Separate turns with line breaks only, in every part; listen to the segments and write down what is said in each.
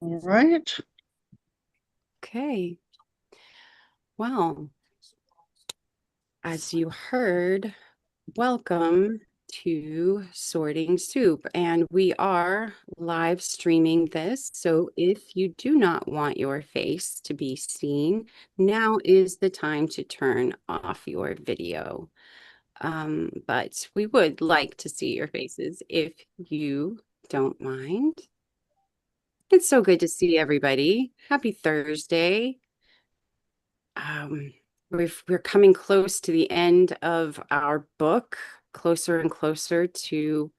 All right.
Okay. Well, as you heard, welcome to Sorting Soup. And we are live streaming this. So if you do not want your face to be seen, now is the time to turn off your video. But we would like to see your faces if you don't mind. It's so good to see everybody. Happy Thursday. um, we're coming close to the end of our book, closer and closer to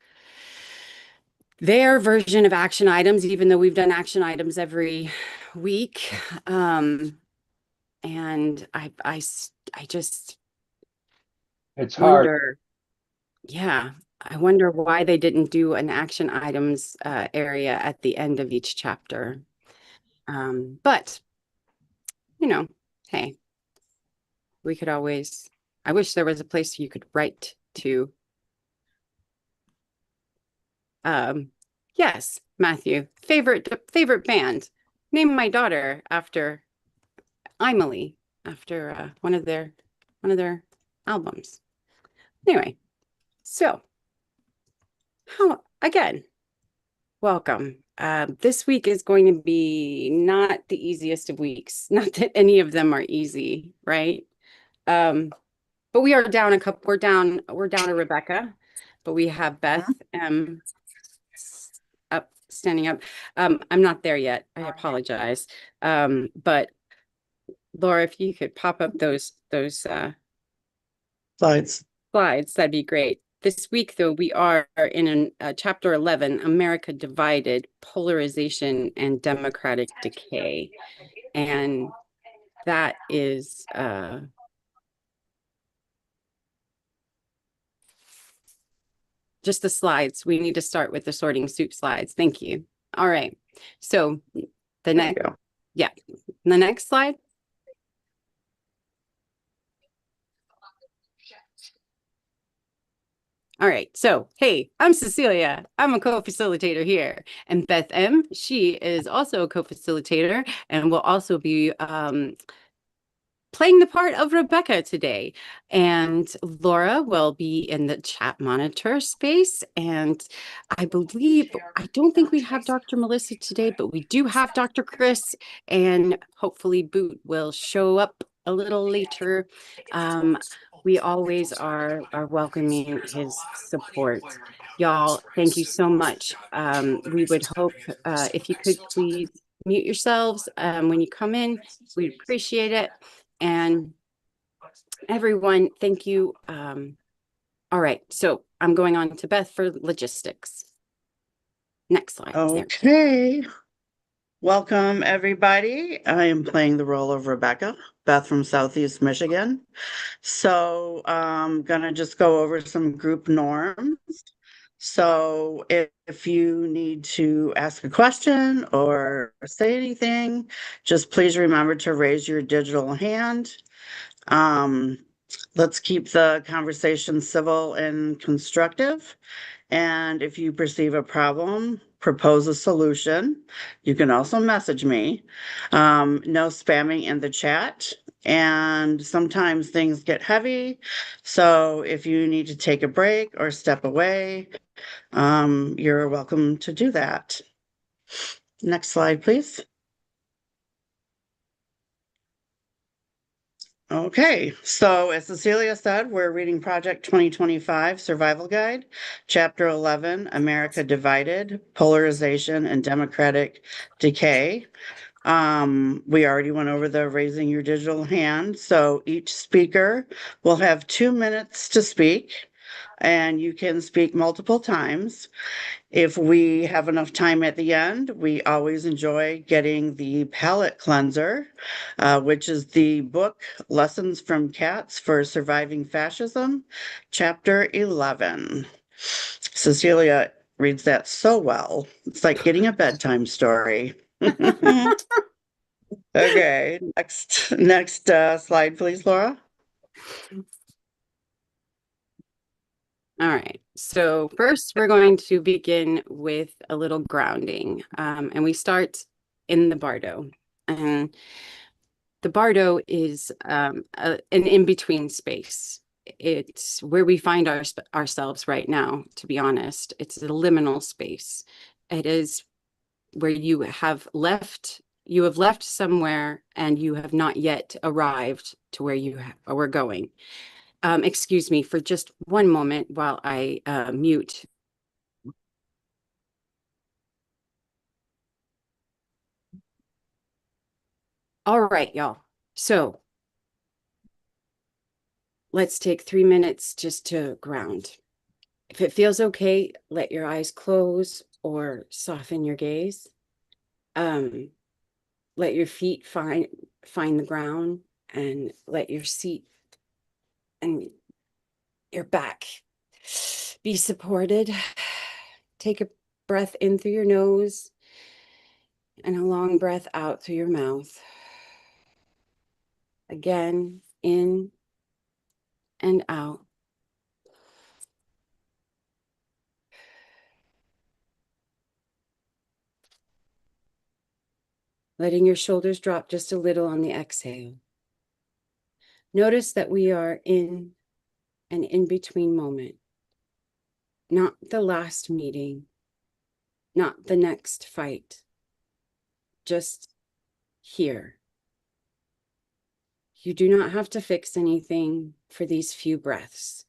their version of action items, even though we've done action items every week. And I just
It's hard.
wonder, yeah, I wonder why they didn't do an action items area at the end of each chapter. But, you know, hey, we could always, I wish there was a place you could write to. Yes, Matthew, favorite band. Name my daughter after Emily, after one of their albums. Anyway, so how again, welcome. This week is going to be not the easiest of weeks. Not that any of them are easy, right? Um, but we are down a couple. We're down to Rebecca, but we have Beth up, standing up. I'm not there yet. I apologize. But Laura, if you could pop up those
Slides.
slides, that'd be great. This week, though, we are in chapter 11, America Divided, Polarization and Democratic Decay. And that is just the slides. We need to start with the sorting soup slides. Thank you. All right. So the
There you
next,
go.
yeah, the next slide. All right. So, hey, I'm Cecilia. I'm a co-facilitator here. And Beth M, she is also a co-facilitator and will also be playing the part of Rebecca today. And Laura will be in the chat monitor space. And I don't think we have Dr. Melissa today, but we do have Dr. Chris. And hopefully Boot will show up a little later. We always are welcoming his support. Y'all, thank you so much. We would hope if you could please mute yourselves when you come in. We'd appreciate it. And everyone, thank you. All right, so I'm going on to Beth for logistics. Next slide. There.
Okay. Welcome, everybody. I am playing the role of Rebecca, Beth from Southeast Michigan. So I'm gonna just go over some group norms. So if you need to ask a question or say anything, just please remember to raise your digital hand. Um, let's keep the conversation civil and constructive. And if you perceive a problem, propose a solution. You can also message me. No spamming in the chat. And sometimes things get heavy. So if you need to take a break or step away, you're welcome to do that. Next slide, please. Okay, so as Cecilia said, we're reading Project 2025 Survival Guide, Chapter 11, America Divided, Polarization and Democratic Decay. We already went over the raising your digital hand. So each speaker will have 2 minutes to speak, and you can speak multiple times. If we have enough time at the end, we always enjoy getting the palate cleanser, which is the book Lessons from Cats for Surviving Fascism, Chapter 11. Cecilia reads that so well. It's like getting a bedtime story. Okay, next slide, please, Laura.
All right. So first, we're going to begin with a little grounding. And we start in the bardo. And the bardo is an in-between space. It's where we find ourselves right now, to be honest. It's a liminal space. It is where you have left somewhere and you have not yet arrived to where you were going. Excuse me for just one moment while I mute. All right, y'all. So let's take 3 minutes just to ground. If it feels okay, let your eyes close or soften your gaze. Let your feet find the ground, and let your seat and your back be supported. Take a breath in through your nose and a long breath out through your mouth. Again, in and out. Letting your shoulders drop just a little on the exhale. Notice that we are in an in-between moment. Not the last meeting, not the next fight, just here. You do not have to fix anything for these few breaths.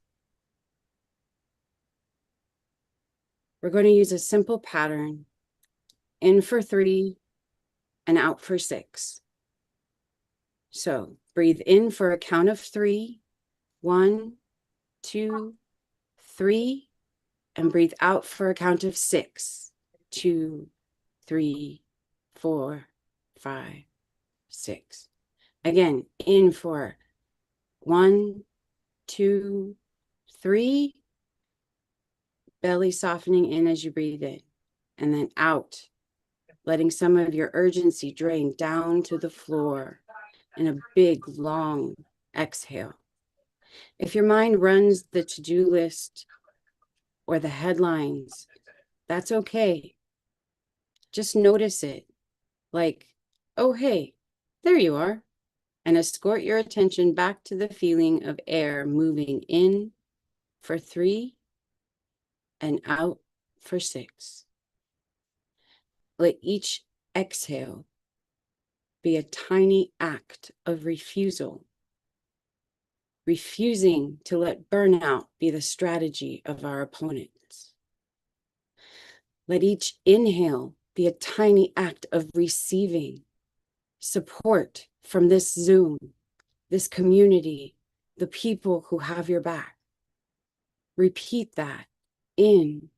We're going to use a simple pattern, in for 3 and out for 6. So breathe in for a count of 3, 1, 2, 3, and breathe out for a count of 6, 2, 3, 4, 5, 6. Again, in for 1, 2, 3, belly softening in as you breathe in, and then out, letting some of your urgency drain down to the floor in a big, long exhale. If your mind runs the to-do list or the headlines, that's okay. Just notice it, like, oh, hey, there you are, and escort your attention back to the feeling of air moving in for 3 and out for 6. Let each exhale be a tiny act of refusal, refusing to let burnout be the strategy of our opponents. Let each inhale be a tiny act of receiving support from this Zoom, this community, the people who have your back. Repeat that in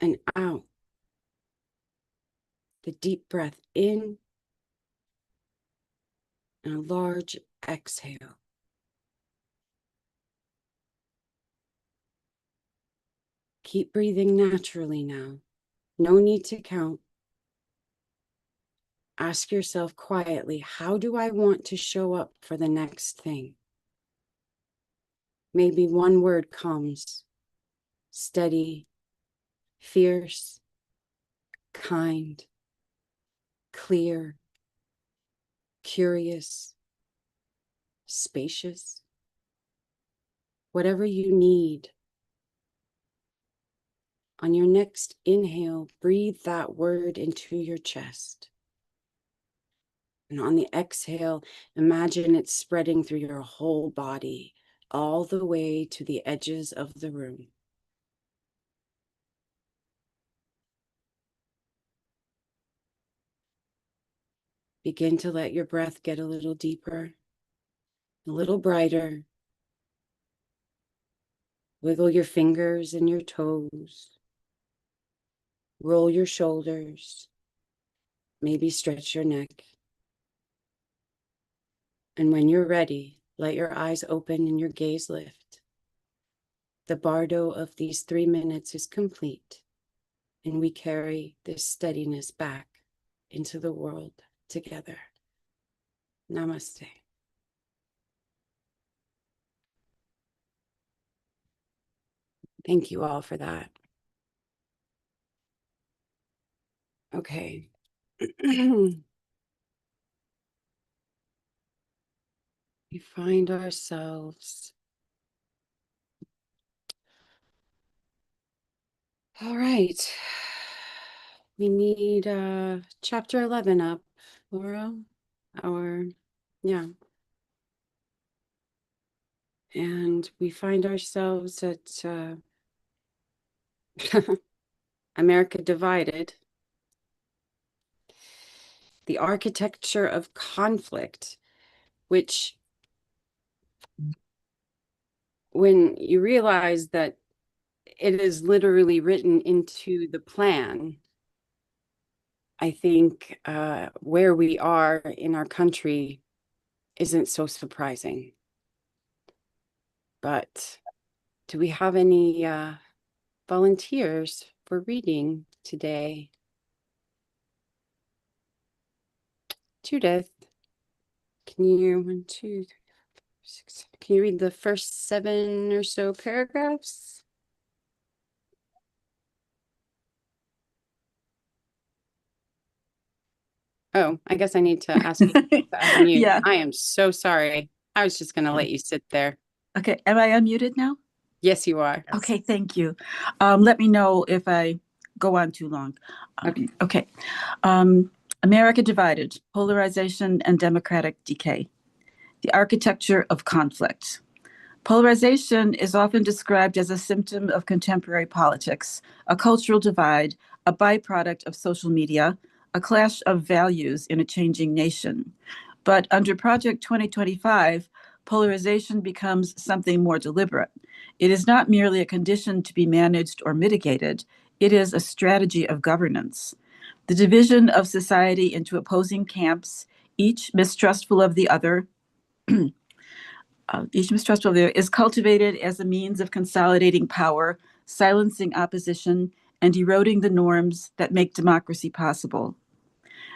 and out. The deep breath in and a large exhale. Keep breathing naturally now. No need to count. Ask yourself quietly, how do I want to show up for the next thing? Maybe one word comes: steady, fierce, kind, clear, curious, spacious. Whatever you need. On your next inhale, breathe that word into your chest. And on the exhale, imagine it spreading through your whole body, all the way to the edges of the room. Begin to let your breath get a little deeper, a little brighter. Wiggle your fingers and your toes. Roll your shoulders. Maybe stretch your neck. And when you're ready, let your eyes open and your gaze lift. The bardo of these 3 minutes is complete, and we carry this steadiness back into the world together. Namaste. Thank you all for that. Okay. we find ourselves. All right. We need chapter 11 up, Laura. Yeah. And we find ourselves at America Divided. The architecture of conflict, which when you realize that it is literally written into the plan, I think where we are in our country isn't so surprising. But do we have any volunteers for reading today? Judith, can you, 1, 2, 3, 4, 6, can you read the first 7 or so paragraphs? Oh, I guess I need to ask you to unmute.
Yeah.
I am so sorry. I was just going to let you sit there.
Okay. Am I unmuted now?
Yes, you are.
Okay. Thank you. Let me know if I go on too long. Okay. America Divided, Polarization and Democratic Decay. The Architecture of Conflict. Polarization is often described as a symptom of contemporary politics, a cultural divide, a byproduct of social media, a clash of values in a changing nation. But under Project 2025, polarization becomes something more deliberate. It is not merely a condition to be managed or mitigated, it is a strategy of governance. The division of society into opposing camps, each mistrustful of the other, is cultivated as a means of consolidating power, silencing opposition, and eroding the norms that make democracy possible.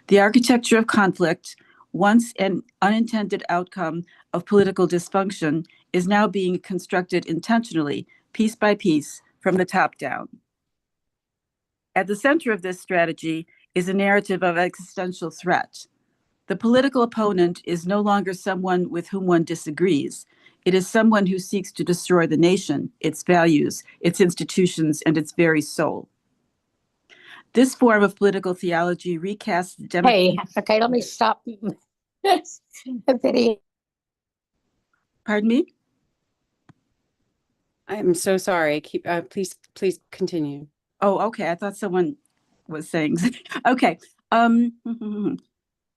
The architecture of conflict, once an unintended outcome of political dysfunction, is now being constructed intentionally, piece by piece, from the top down. At the center of this strategy is a narrative of existential threat. The political opponent is no longer someone with whom one disagrees. It is someone who seeks to destroy the nation, its values, its institutions, and its very soul. This form of political theology recasts the
Hey, okay, let me stop the video.
Pardon me?
I am so sorry. Please continue.
Oh, okay. I thought someone was saying. Okay.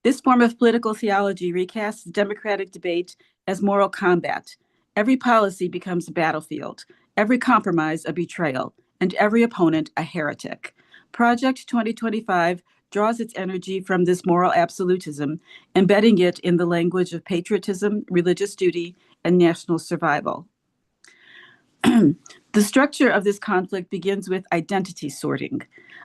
This form of political theology recasts the democratic debate as moral combat. Every policy becomes a battlefield, every compromise a betrayal, and every opponent a heretic. Project 2025 draws its energy from this moral absolutism, embedding it in the language of patriotism, religious duty, and national survival. The structure of this conflict begins with identity sorting.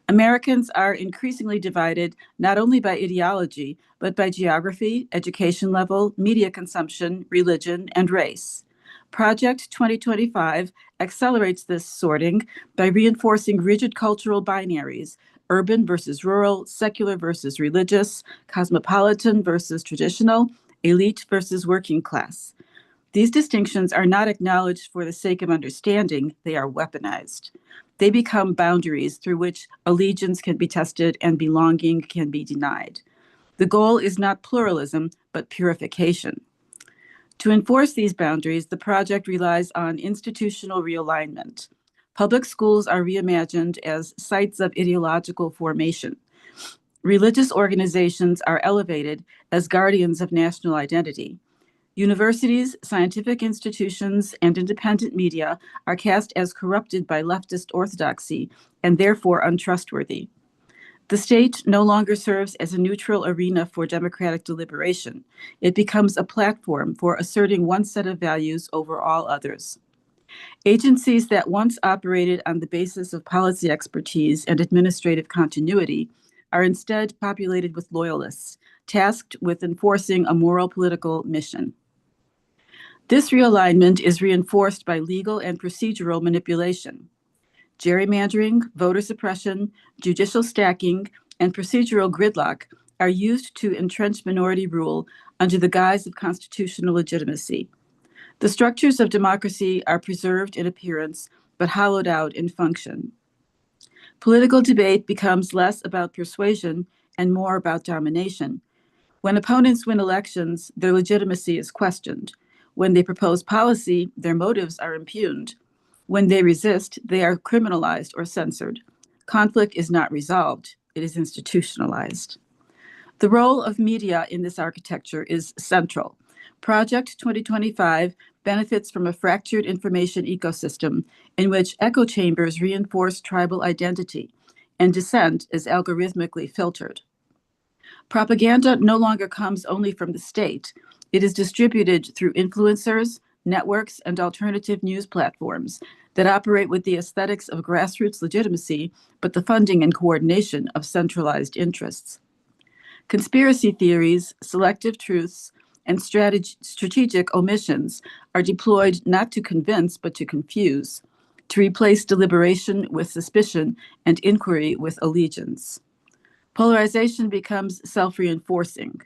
Americans are increasingly divided not only by ideology, but by geography, education level, media consumption, religion, and race. Project 2025 accelerates this sorting by reinforcing rigid cultural binaries: urban versus rural, secular versus religious, cosmopolitan versus traditional, elite versus working class. These distinctions are not acknowledged for the sake of understanding, they are weaponized. They become boundaries through which allegiance can be tested and belonging can be denied. The goal is not pluralism, but purification. To enforce these boundaries, the project relies on institutional realignment. Public schools are reimagined as sites of ideological formation. Religious organizations are elevated as guardians of national identity. Universities, scientific institutions, and independent media are cast as corrupted by leftist orthodoxy and therefore untrustworthy. The state no longer serves as a neutral arena for democratic deliberation. It becomes a platform for asserting one set of values over all others. Agencies that once operated on the basis of policy expertise and administrative continuity are instead populated with loyalists, tasked with enforcing a moral political mission. This realignment is reinforced by legal and procedural manipulation. Gerrymandering, voter suppression, judicial stacking, and procedural gridlock are used to entrench minority rule under the guise of constitutional legitimacy. The structures of democracy are preserved in appearance, but hollowed out in function. Political debate becomes less about persuasion and more about domination. When opponents win elections, their legitimacy is questioned. When they propose policy, their motives are impugned. When they resist, they are criminalized or censored. Conflict is not resolved, it is institutionalized. The role of media in this architecture is central. Project 2025 benefits from a fractured information ecosystem in which echo chambers reinforce tribal identity and dissent is algorithmically filtered. Propaganda no longer comes only from the state. It is distributed through influencers, networks, and alternative news platforms that operate with the aesthetics of grassroots legitimacy, but the funding and coordination of centralized interests. Conspiracy theories, selective truths, and strategic omissions are deployed not to convince, but to confuse, to replace deliberation with suspicion and inquiry with allegiance. Polarization becomes self-reinforcing.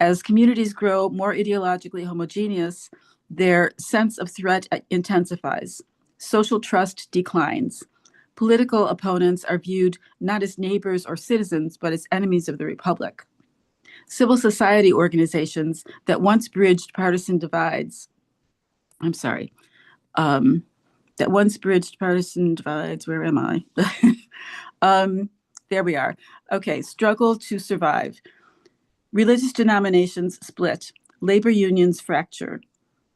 As communities grow more ideologically homogeneous, their sense of threat intensifies. Social trust declines. Political opponents are viewed not as neighbors or citizens, but as enemies of the republic. Civil society organizations that once bridged partisan divides, where am I? There we are. Okay, struggle to survive. Religious denominations split. Labor unions fracture.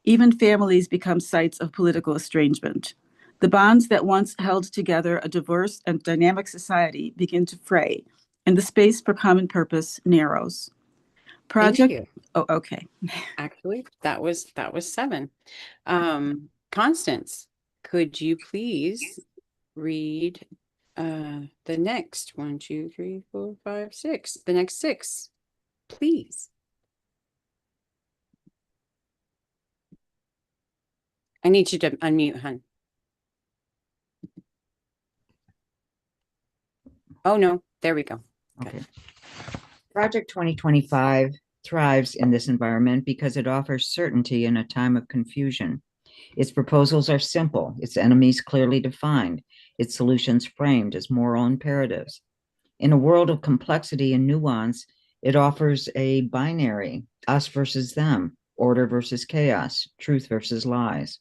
Even families become sites of political estrangement. The bonds that once held together a diverse and dynamic society begin to fray, and the space for common purpose narrows.
Thank you.
Oh, okay.
Actually, that was 7. Constance, could you please read the next 1, 2, 3, 4, 5, 6, the next 6, please? I need you to unmute, hun. Oh, no, there we go.
Okay. Project 2025 thrives in this environment because it offers certainty in a time of confusion. Its proposals are simple, its enemies clearly defined, its solutions framed as moral imperatives. In a world of complexity and nuance, it offers a binary, us versus them, order versus chaos, truth versus lies.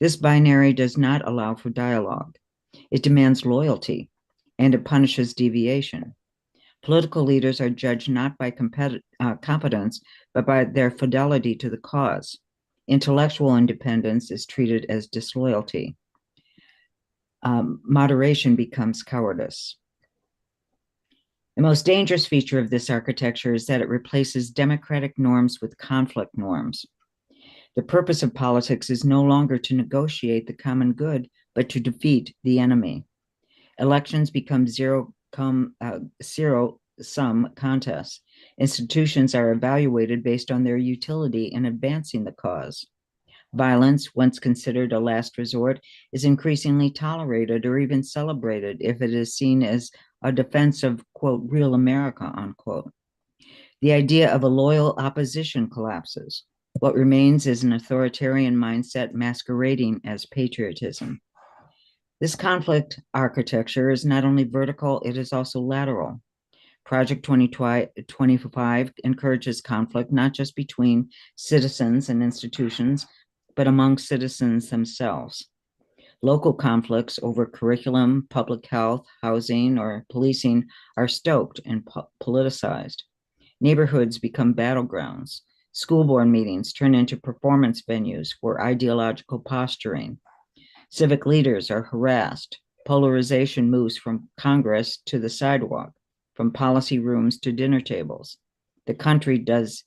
This binary does not allow for dialogue. It demands loyalty, and it punishes deviation. Political leaders are judged not by competence, but by their fidelity to the cause. Intellectual independence is treated as disloyalty. Moderation becomes cowardice. The most dangerous feature of this architecture is that it replaces democratic norms with conflict norms. The purpose of politics is no longer to negotiate the common good, but to defeat the enemy. Elections become zero-sum contests. Institutions are evaluated based on their utility in advancing the cause. Violence, once considered a last resort, is increasingly tolerated or even celebrated if it is seen as a defense of, quote, real America, unquote. The idea of a loyal opposition collapses. What remains is an authoritarian mindset masquerading as patriotism. This conflict architecture is not only vertical, it is also lateral. Project 2025 encourages conflict not just between citizens and institutions, but among citizens themselves. Local conflicts over curriculum, public health, housing, or policing are stoked and politicized. Neighborhoods become battlegrounds. School board meetings turn into performance venues for ideological posturing. Civic leaders are harassed. Polarization moves from Congress to the sidewalk, from policy rooms to dinner tables. The country does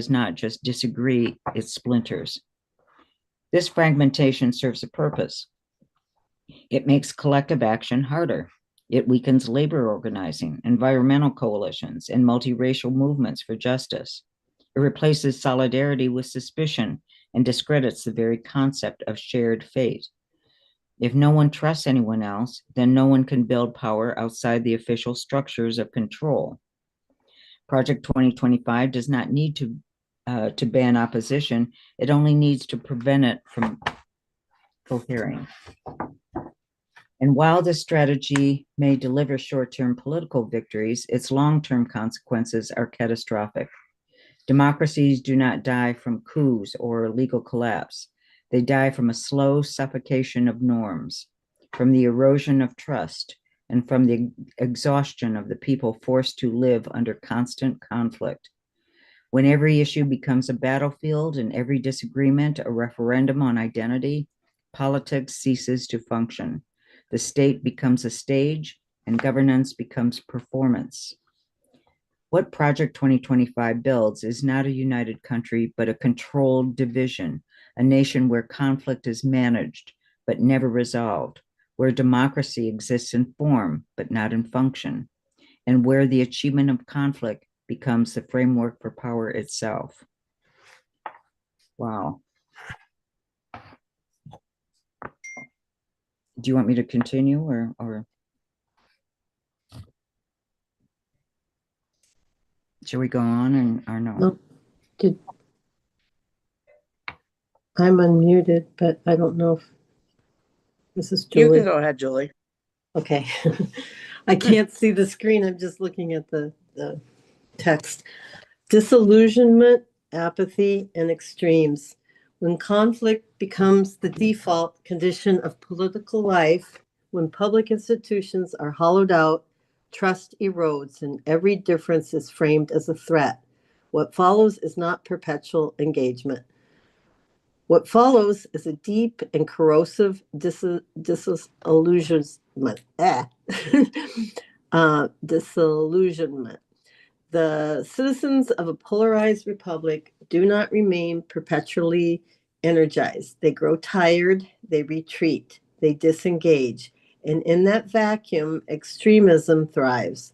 not just disagree, it splinters. This fragmentation serves a purpose. It makes collective action harder. It weakens labor organizing, environmental coalitions, and multiracial movements for justice. It replaces solidarity with suspicion and discredits the very concept of shared fate. If no one trusts anyone else, then no one can build power outside the official structures of control. Project 2025 does not need to ban opposition. It only needs to prevent it from cohering. And while this strategy may deliver short-term political victories, its long-term consequences are catastrophic. Democracies do not die from coups or legal collapse. They die from a slow suffocation of norms, from the erosion of trust, and from the exhaustion of the people forced to live under constant conflict. When every issue becomes a battlefield and every disagreement a referendum on identity, politics ceases to function. The state becomes a stage and governance becomes performance. What Project 2025 builds is not a united country, but a controlled division, a nation where conflict is managed, but never resolved, where democracy exists in form, but not in function, and where the achievement of conflict becomes the framework for power itself. Wow. Do you want me to continue or shall we go on or no?
No. I'm unmuted, but I don't know if this is
You
Julie.
can go ahead, Julie.
Okay. I can't see the screen. I'm just looking at the text. Disillusionment, apathy, and extremes. When conflict becomes the default condition of political life, when public institutions are hollowed out, trust erodes, and every difference is framed as a threat. What follows is not perpetual engagement. What follows is a deep and corrosive disillusionment. Disillusionment. The citizens of a polarized republic do not remain perpetually energized. They grow tired, they retreat, they disengage, and in that vacuum, extremism thrives.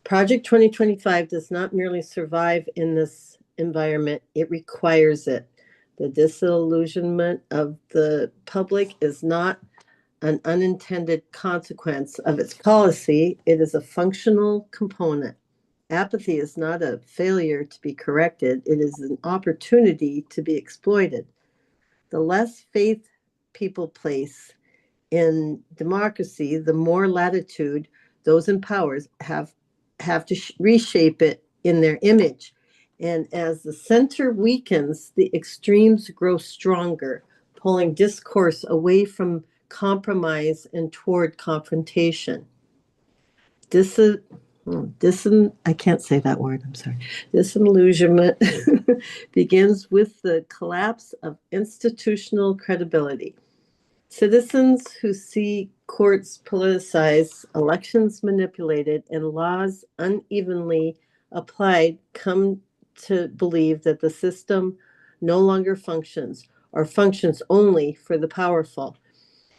Project 2025 does not merely survive in this environment, it requires it. The disillusionment of the public is not an unintended consequence of its policy, it is a functional component. Apathy is not a failure to be corrected, it is an opportunity to be exploited. The less faith people place in democracy, the more latitude those in power have to reshape it in their image. And as the center weakens, the extremes grow stronger, pulling discourse away from compromise and toward confrontation. I can't say that word, I'm sorry. Disillusionment begins with the collapse of institutional credibility. Citizens who see courts politicized, elections manipulated, and laws unevenly applied come to believe that the system no longer functions or functions only for the powerful.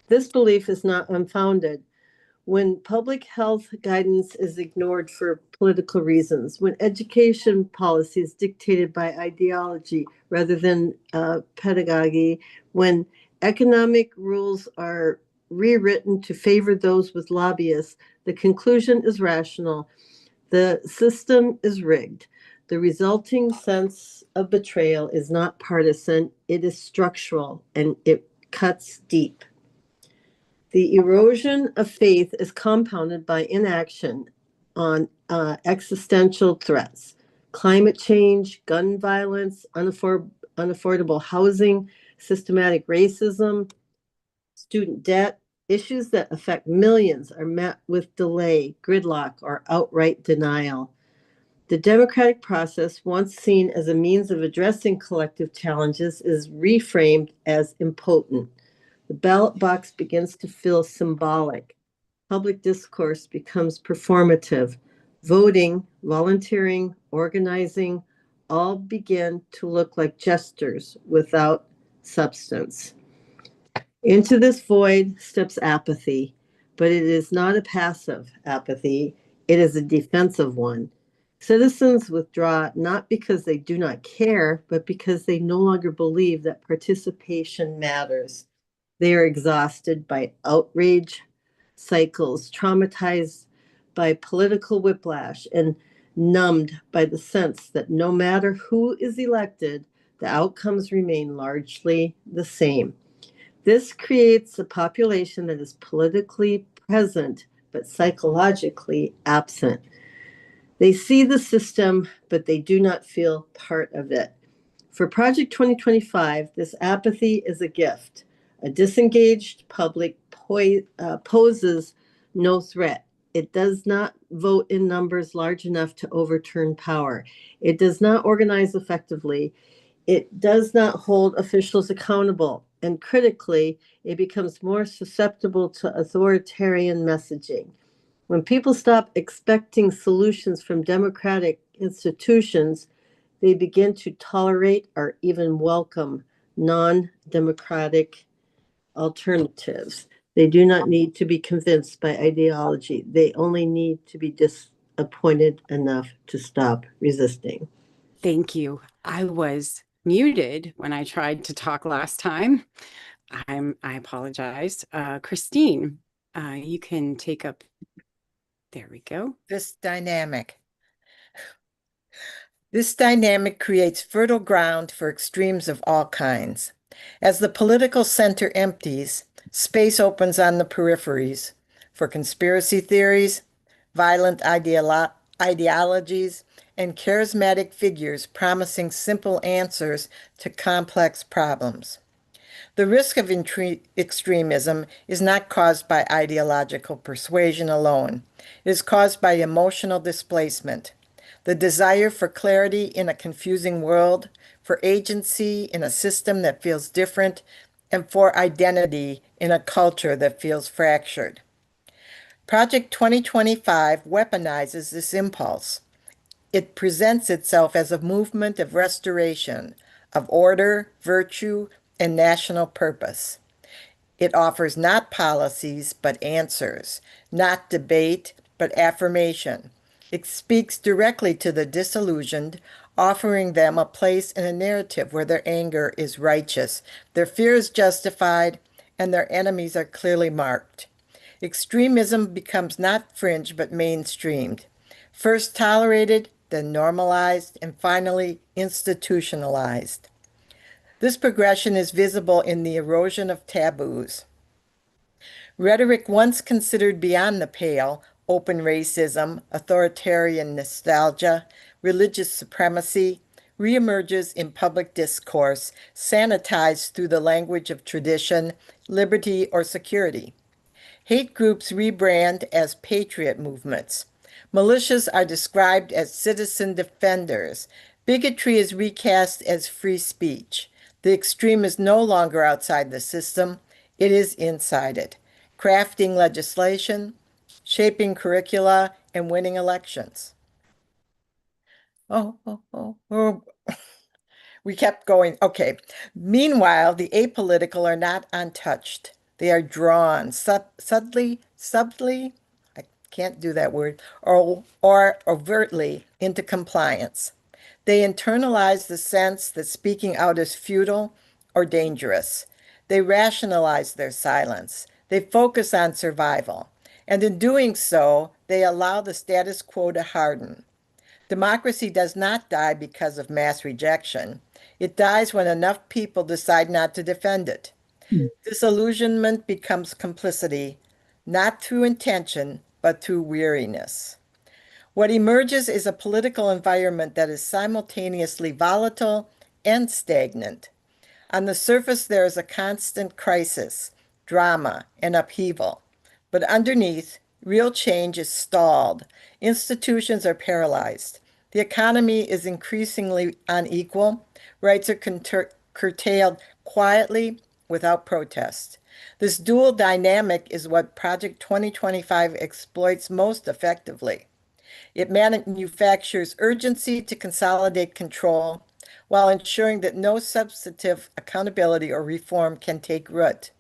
This belief is not unfounded. When public health guidance is ignored for political reasons, when education policy is dictated by ideology rather than pedagogy, when economic rules are rewritten to favor those with lobbyists, the conclusion is rational. The system is rigged. The resulting sense of betrayal is not partisan, it is structural, and it cuts deep. The erosion of faith is compounded by inaction on existential threats, climate change, gun violence, unaffordable housing, systematic racism, student debt. Issues that affect millions are met with delay, gridlock, or outright denial. The democratic process, once seen as a means of addressing collective challenges, is reframed as impotent. The ballot box begins to feel symbolic. Public discourse becomes performative. Voting, volunteering, organizing all begin to look like gestures without substance. Into this void steps apathy, but it is not a passive apathy, it is a defensive one. Citizens withdraw not because they do not care, but because they no longer believe that participation matters. They are exhausted by outrage cycles, traumatized by political whiplash, and numbed by the sense that no matter who is elected, the outcomes remain largely the same. This creates a population that is politically present but psychologically absent. They see the system, but they do not feel part of it. For Project 2025, this apathy is a gift. A disengaged public poses no threat. It does not vote in numbers large enough to overturn power. It does not organize effectively. It does not hold officials accountable. And critically, it becomes more susceptible to authoritarian messaging. When people stop expecting solutions from democratic institutions, they begin to tolerate or even welcome non democratic alternatives. They do not need to be convinced by ideology, they only need to be disappointed enough to stop resisting.
Thank you. I was muted when I tried to talk last time. I apologize. Christine, you can take up. There we go.
This dynamic creates fertile ground for extremes of all kinds. As the political center empties, space opens on the peripheries for conspiracy theories, violent ideologies, and charismatic figures promising simple answers to complex problems. The risk of extremism is not caused by ideological persuasion alone. It is caused by emotional displacement, the desire for clarity in a confusing world, for agency in a system that feels different, and for identity in a culture that feels fractured. Project 2025 weaponizes this impulse. It presents itself as a movement of restoration, of order, virtue, and national purpose. It offers not policies, but answers, not debate, but affirmation. It speaks directly to the disillusioned, offering them a place in a narrative where their anger is righteous, their fear is justified, and their enemies are clearly marked. Extremism becomes not fringe, but mainstreamed. First tolerated, then normalized, and finally institutionalized. This progression is visible in the erosion of taboos. Rhetoric once considered beyond the pale, open racism, authoritarian nostalgia, religious supremacy, reemerges in public discourse, sanitized through the language of tradition, liberty, or security. Hate groups rebrand as patriot movements. Militias are described as citizen defenders. Bigotry is recast as free speech. The extreme is no longer outside the system, it is inside it, crafting legislation, shaping curricula, and winning elections. We kept going. Okay. Meanwhile, the apolitical are not untouched. They are drawn subtly, I can't do that word, or overtly into compliance. They internalize the sense that speaking out is futile or dangerous. They rationalize their silence. They focus on survival. And in doing so, they allow the status quo to harden. Democracy does not die because of mass rejection. It dies when enough people decide not to defend it. Disillusionment becomes complicity, not through intention, but through weariness. What emerges is a political environment that is simultaneously volatile and stagnant. On the surface, there is a constant crisis, drama, and upheaval. But underneath, real change is stalled. Institutions are paralyzed. The economy is increasingly unequal. Rights are curtailed quietly without protest. This dual dynamic is what Project 2025 exploits most effectively. It manufactures urgency to consolidate control while ensuring that no substantive accountability or reform can take root.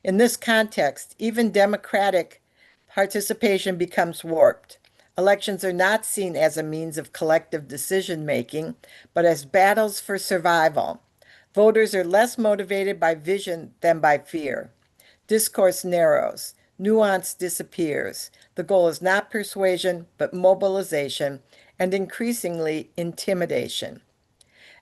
In this context, even democratic participation becomes warped. Elections are not seen as a means of collective decision-making, but as battles for survival. Voters are less motivated by vision than by fear. Discourse narrows. Nuance disappears. The goal is not persuasion, but mobilization, and increasingly intimidation.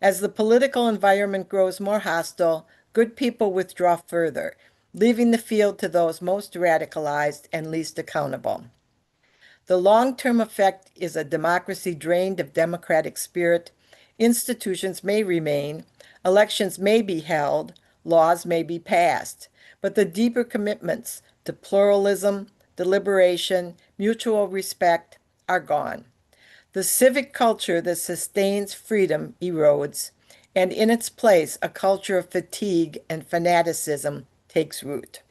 As the political environment grows more hostile, good people withdraw further, leaving the field to those most radicalized and least accountable. The long-term effect is a democracy drained of democratic spirit. Institutions may remain, elections may be held, laws may be passed, but the deeper commitments to pluralism, deliberation, mutual respect are gone. The civic culture that sustains freedom erodes, and in its place, a culture of fatigue and fanaticism takes root.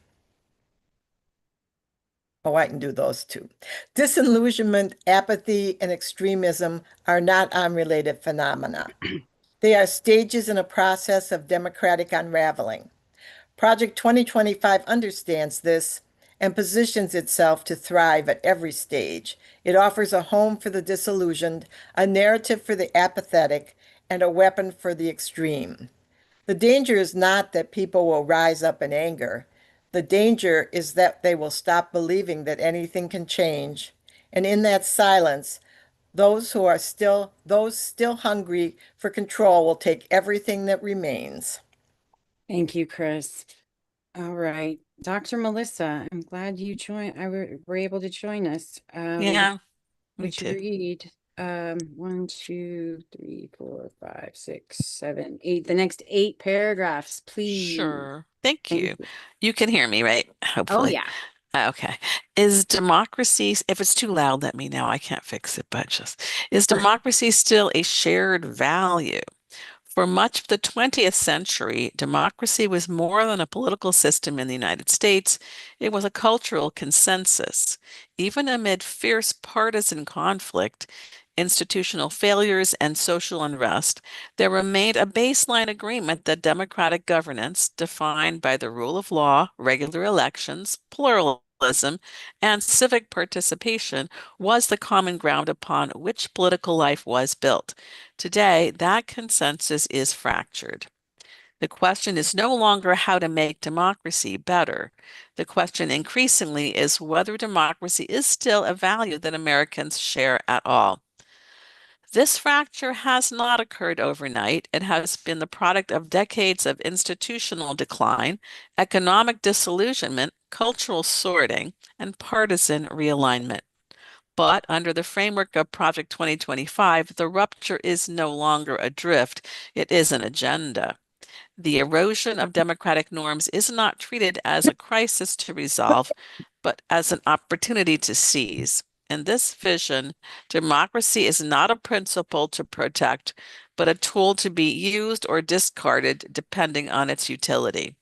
Oh, I can do those two. Disillusionment, apathy, and extremism are not unrelated phenomena. They are stages in a process of democratic unraveling. Project 2025 understands this and positions itself to thrive at every stage. It offers a home for the disillusioned, a narrative for the apathetic, and a weapon for the extreme. The danger is not that people will rise up in anger. The danger is that they will stop believing that anything can change. And in that silence, those still hungry for control will take everything that remains.
Thank you, Chris. All right, Dr. Melissa, I'm glad you were able to join us.
Yeah, me
Would you
too.
read 1, 2, 3, 4, 5, 6, 7, 8, the next 8 paragraphs, please?
Sure. Thank
Thank
you.
you.
You can hear me, right?
Oh,
Hopefully.
yeah.
Okay. Is democracy, if it's too loud, let me know. I can't fix it, but is democracy still a shared value? For much of the 20th century, democracy was more than a political system in the United States. It was a cultural consensus. Even amid fierce partisan conflict, institutional failures, and social unrest, there remained a baseline agreement that democratic governance, defined by the rule of law, regular elections, pluralism, and civic participation, was the common ground upon which political life was built. Today, that consensus is fractured. The question is no longer how to make democracy better. The question increasingly is whether democracy is still a value that Americans share at all. This fracture has not occurred overnight. It has been the product of decades of institutional decline, economic disillusionment, cultural sorting, and partisan realignment. But under the framework of Project 2025, the rupture is no longer a drift, it is an agenda. The erosion of democratic norms is not treated as a crisis to resolve, but as an opportunity to seize. In this vision, democracy is not a principle to protect, but a tool to be used or discarded depending on its utility.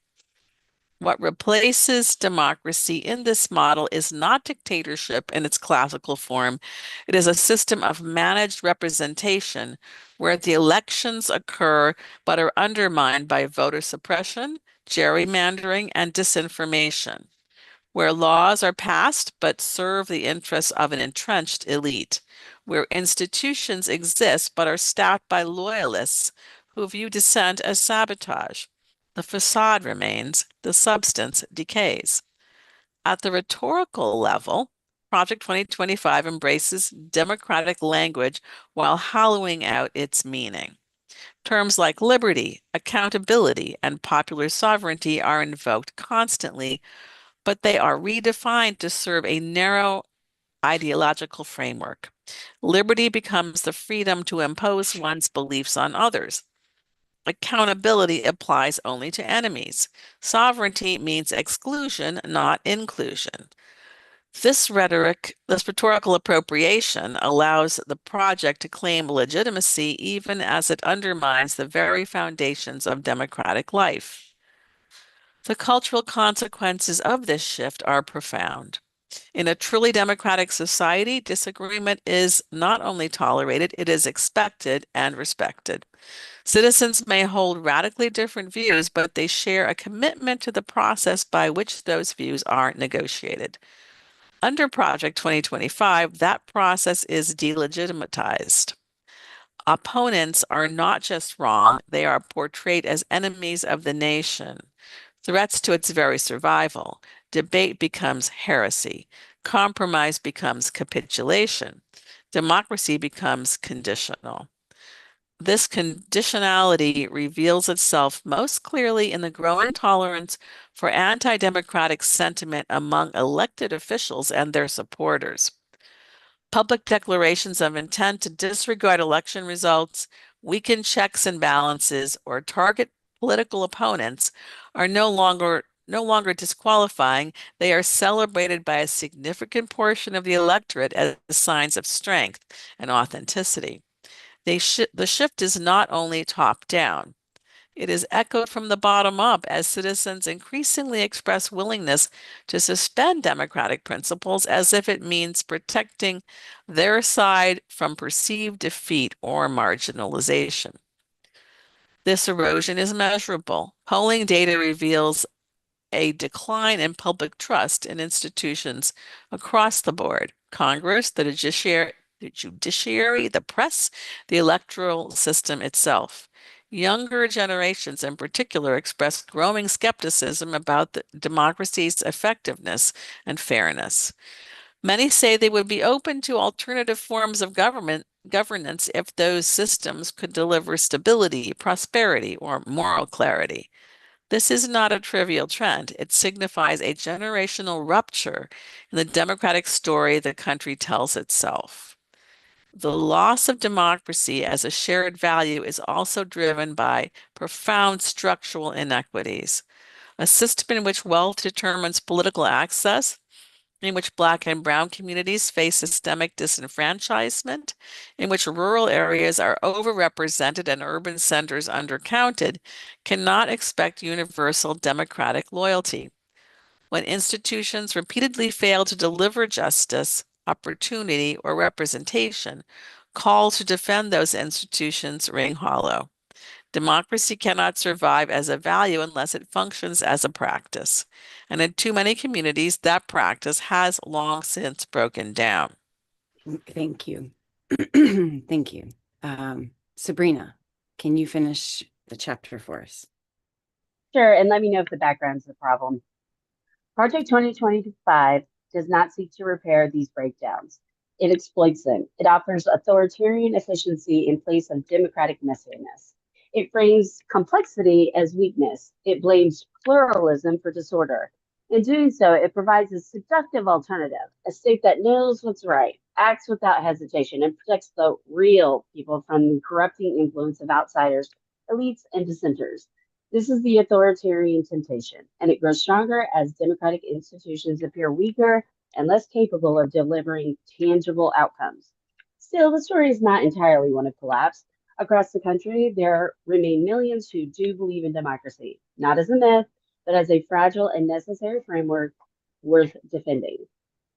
What replaces democracy in this model is not dictatorship in its classical form. It is a system of managed representation where the elections occur but are undermined by voter suppression, gerrymandering, and disinformation, where laws are passed but serve the interests of an entrenched elite, where institutions exist but are staffed by loyalists who view dissent as sabotage. The facade remains, the substance decays. At the rhetorical level, Project 2025 embraces democratic language while hollowing out its meaning. Terms like liberty, accountability, and popular sovereignty are invoked constantly, but they are redefined to serve a narrow ideological framework. Liberty becomes the freedom to impose one's beliefs on others. Accountability applies only to enemies. Sovereignty means exclusion, not inclusion. This rhetorical appropriation allows the project to claim legitimacy even as it undermines the very foundations of democratic life. The cultural consequences of this shift are profound. In a truly democratic society, disagreement is not only tolerated, it is expected and respected. Citizens may hold radically different views, but they share a commitment to the process by which those views are negotiated. Under Project 2025, that process is delegitimatized. Opponents are not just wrong, they are portrayed as enemies of the nation, threats to its very survival. Debate becomes heresy. Compromise becomes capitulation. democracy becomes conditional. This conditionality reveals itself most clearly in the growing tolerance for anti-democratic sentiment among elected officials and their supporters. Public declarations of intent to disregard election results, weaken checks and balances, or target political opponents are no longer disqualifying. They are celebrated by a significant portion of the electorate as signs of strength and authenticity. The shift is not only top down, it is echoed from the bottom up as citizens increasingly express willingness to suspend democratic principles as if it means protecting their side from perceived defeat or marginalization. This erosion is measurable. Polling data reveals a decline in public trust in institutions across the board: Congress, the judiciary, the press, the electoral system itself. Younger generations in particular express growing skepticism about the democracy's effectiveness and fairness. Many say they would be open to alternative forms of governance if those systems could deliver stability, prosperity, or moral clarity. This is not a trivial trend. It signifies a generational rupture in the democratic story the country tells itself. The loss of democracy as a shared value is also driven by profound structural inequities. A system in which wealth determines political access, in which Black and Brown communities face systemic disenfranchisement, in which rural areas are overrepresented and urban centers undercounted, cannot expect universal democratic loyalty. When institutions repeatedly fail to deliver justice, opportunity, or representation, calls to defend those institutions ring hollow. Democracy cannot survive as a value unless it functions as a practice. And in too many communities, that practice has long since broken down.
Thank you. Thank you. Sabrina, can you finish the chapter for us?
Sure, and let me know if the background's the problem. Project 2025 does not seek to repair these breakdowns. It exploits them. It offers authoritarian efficiency in place of democratic messiness. It frames complexity as weakness. It blames pluralism for disorder. In doing so, it provides a seductive alternative, a state that knows what's right, acts without hesitation, and protects the real people from the corrupting influence of outsiders, elites, and dissenters. This is the authoritarian temptation, and it grows stronger as democratic institutions appear weaker and less capable of delivering tangible outcomes. Still, the story is not entirely one of collapse. Across the country, there remain millions who do believe in democracy, not as a myth, but as a fragile and necessary framework worth defending.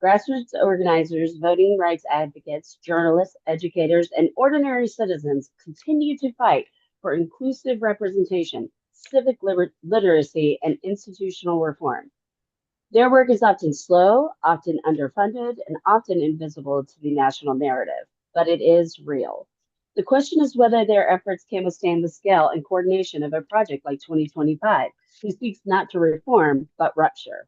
Grassroots organizers, voting rights advocates, journalists, educators, and ordinary citizens continue to fight for inclusive representation, civic literacy, and institutional reform. Their work is often slow, often underfunded, and often invisible to the national narrative, but it is real. The question is whether their efforts can withstand the scale and coordination of a project like 2025, who seeks not to reform, but rupture.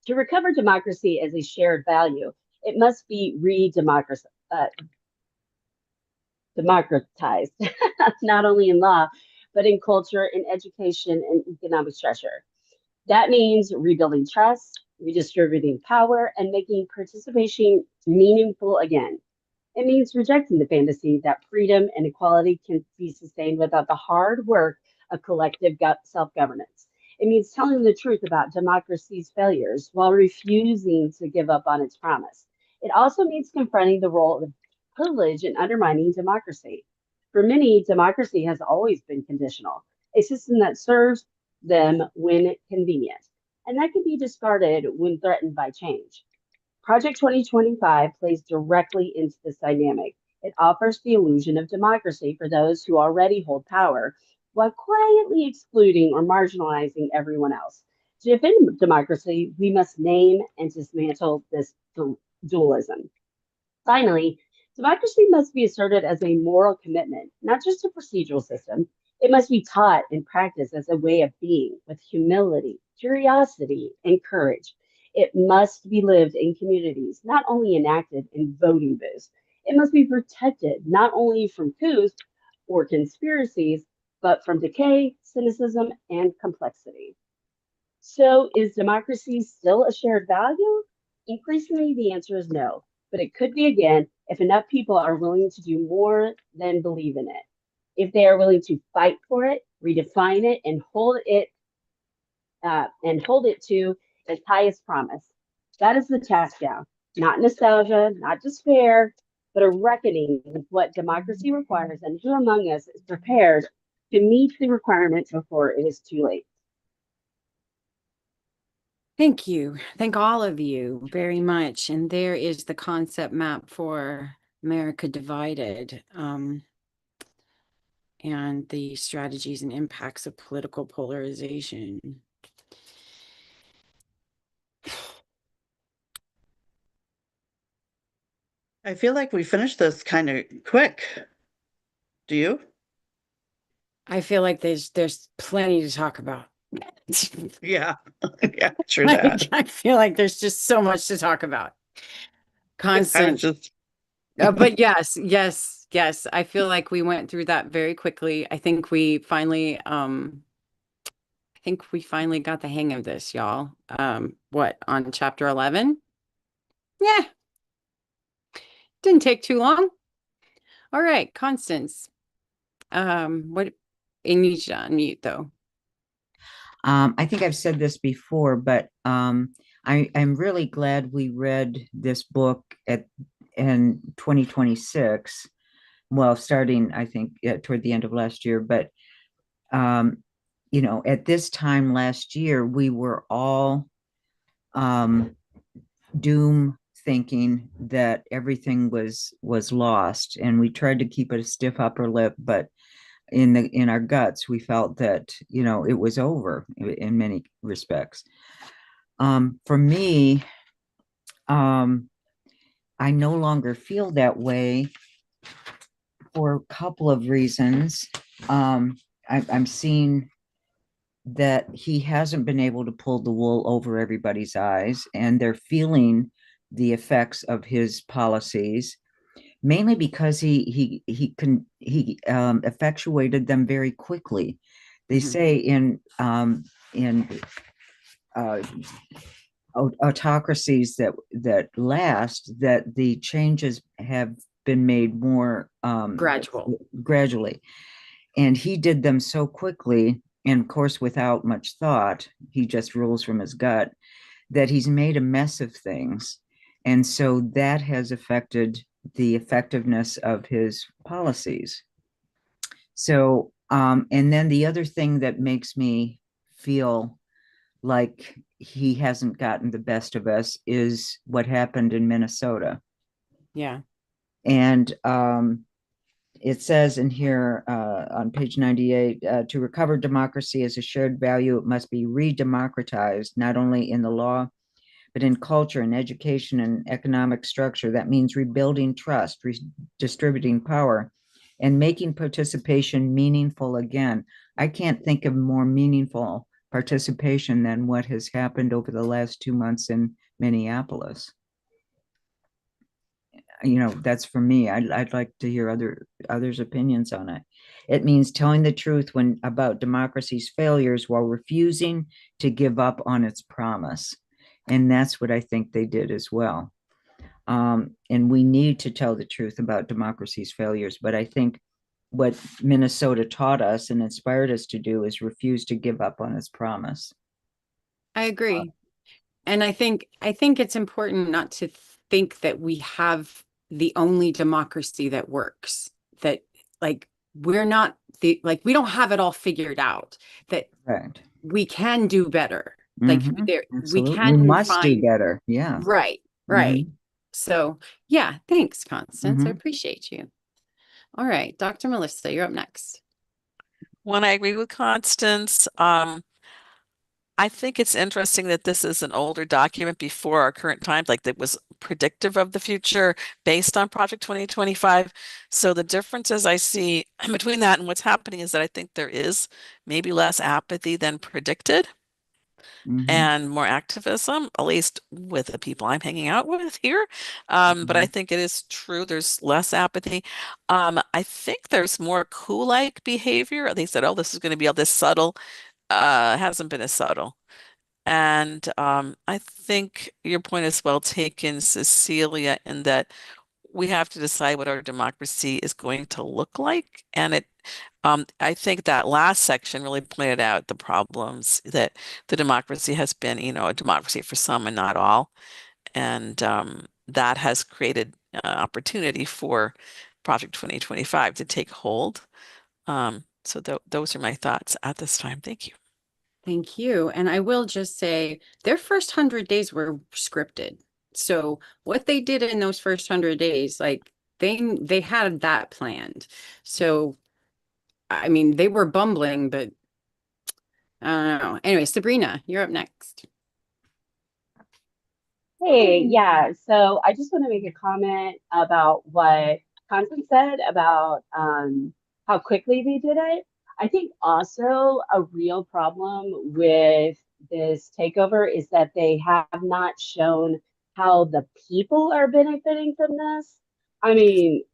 To recover democracy as a shared value, it must be democratized, not only in law, but in culture, in education, and economic structure. That means rebuilding trust, redistributing power, and making participation meaningful again. It means rejecting the fantasy that freedom and equality can be sustained without the hard work of collective self-governance. It means telling the truth about democracy's failures while refusing to give up on its promise. It also means confronting the role of privilege in undermining democracy. For many, democracy has always been conditional, a system that serves them when convenient, and that can be discarded when threatened by change. Project 2025 plays directly into this dynamic. It offers the illusion of democracy for those who already hold power, while quietly excluding or marginalizing everyone else. To defend democracy, we must name and dismantle this dualism. Finally, democracy must be asserted as a moral commitment, not just a procedural system. It must be taught and practiced as a way of being with humility, curiosity, and courage. It must be lived in communities, not only enacted in voting booths. It must be protected not only from coups or conspiracies, but from decay, cynicism, and complexity. So, is democracy still a shared value? Increasingly, the answer is no, but it could be again if enough people are willing to do more than believe in it. If they are willing to fight for it, redefine it, and hold it to its highest promise. That is the task now. Not nostalgia, not despair, but a reckoning with what democracy requires and who among us is prepared to meet the requirements before it is too late.
Thank you. Thank all of you very much. And there is the concept map for America Divided, and the strategies and impacts of political polarization.
I feel like we finished this kind of quick. Do you?
I feel like there's plenty to talk about.
Yeah. Yeah, true
Like,
that.
I feel like there's just so much to talk about.
I was
Constant.
just
But yes, yes, yes. I feel like we went through that very quickly. I think we finally got the hang of this, y'all. What, on chapter 11? Yeah, didn't take too long. All right, Constance. What, you need to unmute though.
I think I've said this before, but I'm really glad we read this book in 2026. Well, starting, I think, toward the end of last year, but at this time last year, we were all doom thinking that everything was lost, and we tried to keep a stiff upper lip, but in our guts, we felt that it was over in many respects. For me, I no longer feel that way for a couple of reasons. I'm seeing that he hasn't been able to pull the wool over everybody's eyes, and they're feeling the effects of his policies, mainly because he effectuated them very quickly. They say in autocracies that last, that the changes have been made more gradually, and he did them so quickly, and of course without much thought. He just rules from his gut, that he's made a mess of things, and so that has affected the effectiveness of his policies. So and then the other thing that makes me feel like he hasn't gotten the best of us is what happened in Minnesota.
Yeah.
And it says in here on page 98, to recover democracy as a shared value, it must be re-democratized, not only in the law, but in culture and education and economic structure. That means rebuilding trust, redistributing power, and making participation meaningful again. I can't think of more meaningful participation than what has happened over the last 2 months in Minneapolis. That's for me. I'd like to hear others' opinions on it. It means telling the truth about democracy's failures while refusing to give up on its promise. And that's what I think they did as well. And we need to tell the truth about democracy's failures. But I think what Minnesota taught us and inspired us to do is refuse to give up on its promise.
I agree. And I think it's important not to think that we have the only democracy that works, that we're not we don't have it all figured out, that
right.
We can do better. We
must do better. Yeah.
Right. So yeah, thanks, Constance. I appreciate you. All right, Dr. Melissa, you're up next.
When I agree with Constance, I think it's interesting that this is an older document before our current times, like that was predictive of the future based on Project 2025. So the differences I see between that and what's happening is that I think there is maybe less apathy than predicted.
Mhm.
and more activism, at least with the people I'm hanging out with here. But I think it is true there's less apathy. I think there's more coup-like behavior. They said, oh, this is going to be all this subtle. Hasn't been as subtle. And I think your point is well taken, Cecilia, in that we have to decide what our democracy is going to look like. And I think that last section really pointed out the problems that the democracy has been, a democracy for some and not all. And that has created opportunity for Project 2025 to take hold. So those are my thoughts at this time. Thank you.
Thank you. And I will just say their first 100 days were scripted. So what they did in those first 100 days, like they had that planned. So I mean, they were bumbling, but I don't know. Anyway, Sabrina, you're up next.
Hey, yeah. So I just want to make a comment about what Constance said about how quickly they did it. I think also a real problem with this takeover is that they have not shown how the people are benefiting from this. I mean,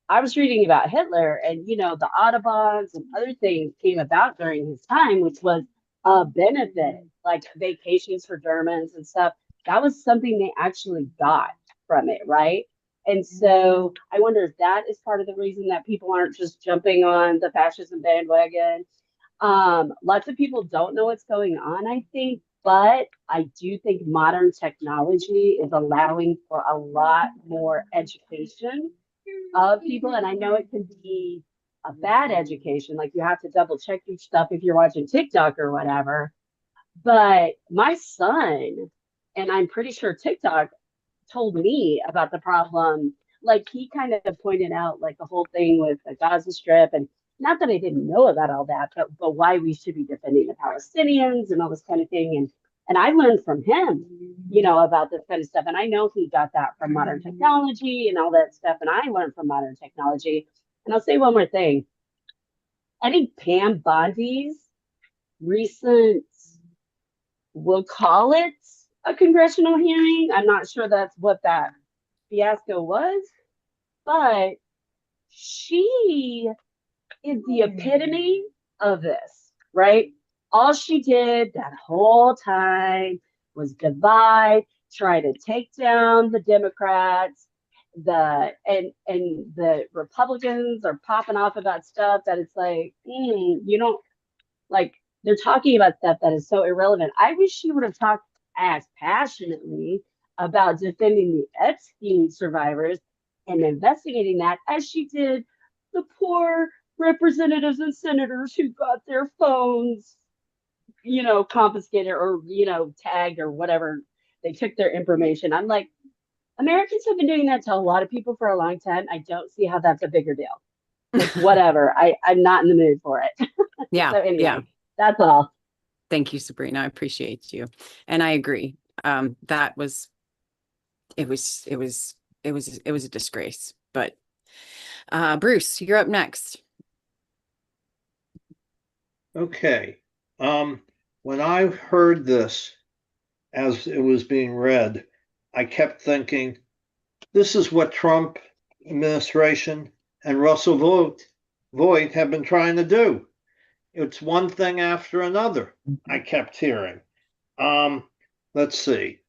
I was reading about Hitler and, the Autobahns and other things came about during his time, which was a benefit, like vacations for Germans and stuff. That was something they actually got from it, right? And so I wonder if that is part of the reason that people aren't just jumping on the fascism bandwagon. Lots of people don't know what's going on, I think, but I do think modern technology is allowing for a lot more education of people. And I know it can be a bad education, like you have to double check your stuff if you're watching TikTok or whatever. But my son, and I'm pretty sure TikTok told me about the problem. Like he kind of pointed out like the whole thing with the Gaza Strip, and not that I didn't know about all that, but why we should be defending the Palestinians and all this kind of thing. And I learned from him, about this kind of stuff. And I know he got that from modern technology and all that stuff. And I learned from modern technology. And I'll say one more thing. I think Pam Bondi's recent, we'll call it a congressional hearing. I'm not sure that's what that fiasco was, but she is the epitome of this, right? All she did that whole time was divide, try to take down the Democrats, and the Republicans are popping off about stuff that it's like, you don't like they're talking about stuff that is so irrelevant. I wish she would have talked as passionately about defending the Epstein survivors and investigating that as she did the poor representatives and senators who got their phones, confiscated or, tagged or whatever. They took their information. I'm like, Americans have been doing that to a lot of people for a long time. I don't see how that's a bigger deal. Like, whatever. I'm not in the mood for it.
Yeah.
So anyway,
yeah.
that's all.
Thank you, Sabrina. I appreciate you. And I agree. That was it was a disgrace. But Bruce, you're up next.
Okay. When I heard this as it was being read, I kept thinking, this is what Trump administration and Russell Voigt have been trying to do. It's one thing after another, I kept hearing. Let's see.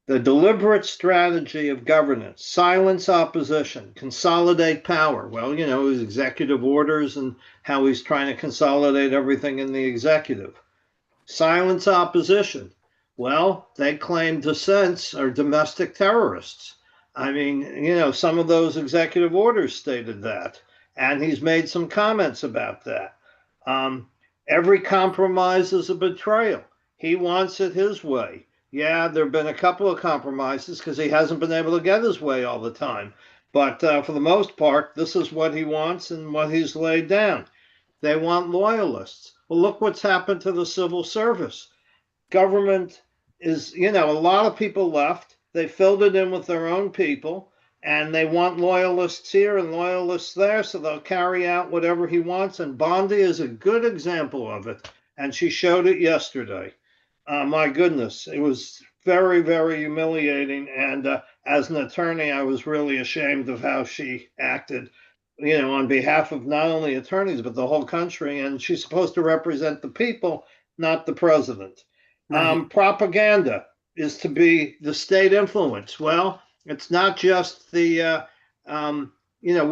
The deliberate strategy of governance, silence opposition, consolidate power. Well, his executive orders and how he's trying to consolidate everything in the executive. Silence opposition. Well, they claim dissents are domestic terrorists. I mean, some of those executive orders stated that, and he's made some comments about that. Every compromise is a betrayal. He wants it his way. Yeah, there have been a couple of compromises because he hasn't been able to get his way all the time. But for the most part, this is what he wants and what he's laid down. They want loyalists. Well, look what's happened to the civil service. Government is, a lot of people left. They filled it in with their own people, and they want loyalists here and loyalists there, so they'll carry out whatever he wants. And Bondi is a good example of it, and she showed it yesterday. My goodness, it was very, very humiliating. And as an attorney, I was really ashamed of how she acted, on behalf of not only attorneys, but the whole country. And she's supposed to represent the people, not the president.
Right.
Propaganda is to be the state influence. Well, it's not just we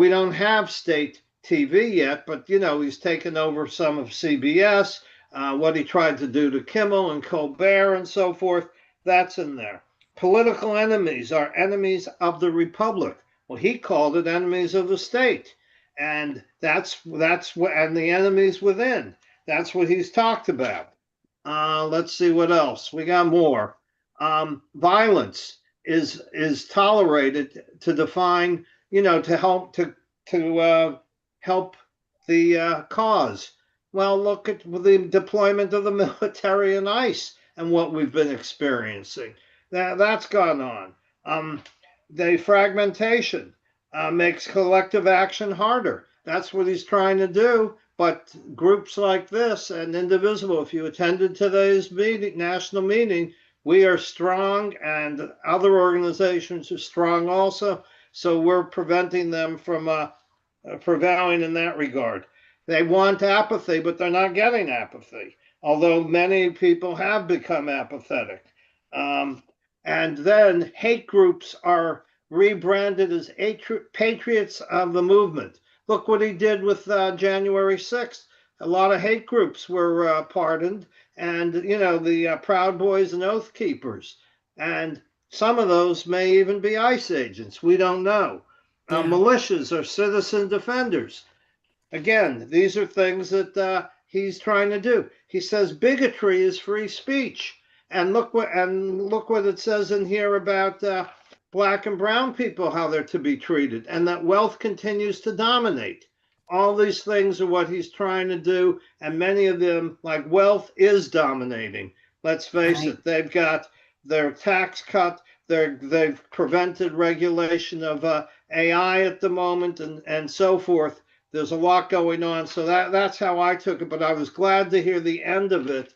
don't have state TV yet, but, he's taken over some of CBS. What he tried to do to Kimmel and Colbert and so forth, that's in there. Political enemies are enemies of the republic. Well, he called it enemies of the state, and that's what, and the enemies within. That's what he's talked about. Let's see what else we got. More violence is tolerated to define, to help the cause. Well, look at the deployment of the military and ICE and what we've been experiencing. That's gone on. The fragmentation makes collective action harder. That's what he's trying to do. But groups like this and Indivisible, if you attended today's national meeting, we are strong, and other organizations are strong also. So we're preventing them from prevailing in that regard. They want apathy, but they're not getting apathy, although many people have become apathetic. And then hate groups are rebranded as patriots of the movement. Look what he did with January 6th. A lot of hate groups were pardoned, and the Proud Boys and Oath Keepers, and some of those may even be ICE agents. We don't know. Militias are citizen defenders. Again, these are things that he's trying to do. He says bigotry is free speech, and look what it says in here about black and brown people, how they're to be treated, and that wealth continues to dominate. All these things are what he's trying to do, and many of them, like wealth, is dominating. Let's face it, they've got their tax cut. They've prevented regulation of AI at the moment, and so forth. There's a lot going on. So that's how I took it. But I was glad to hear the end of it,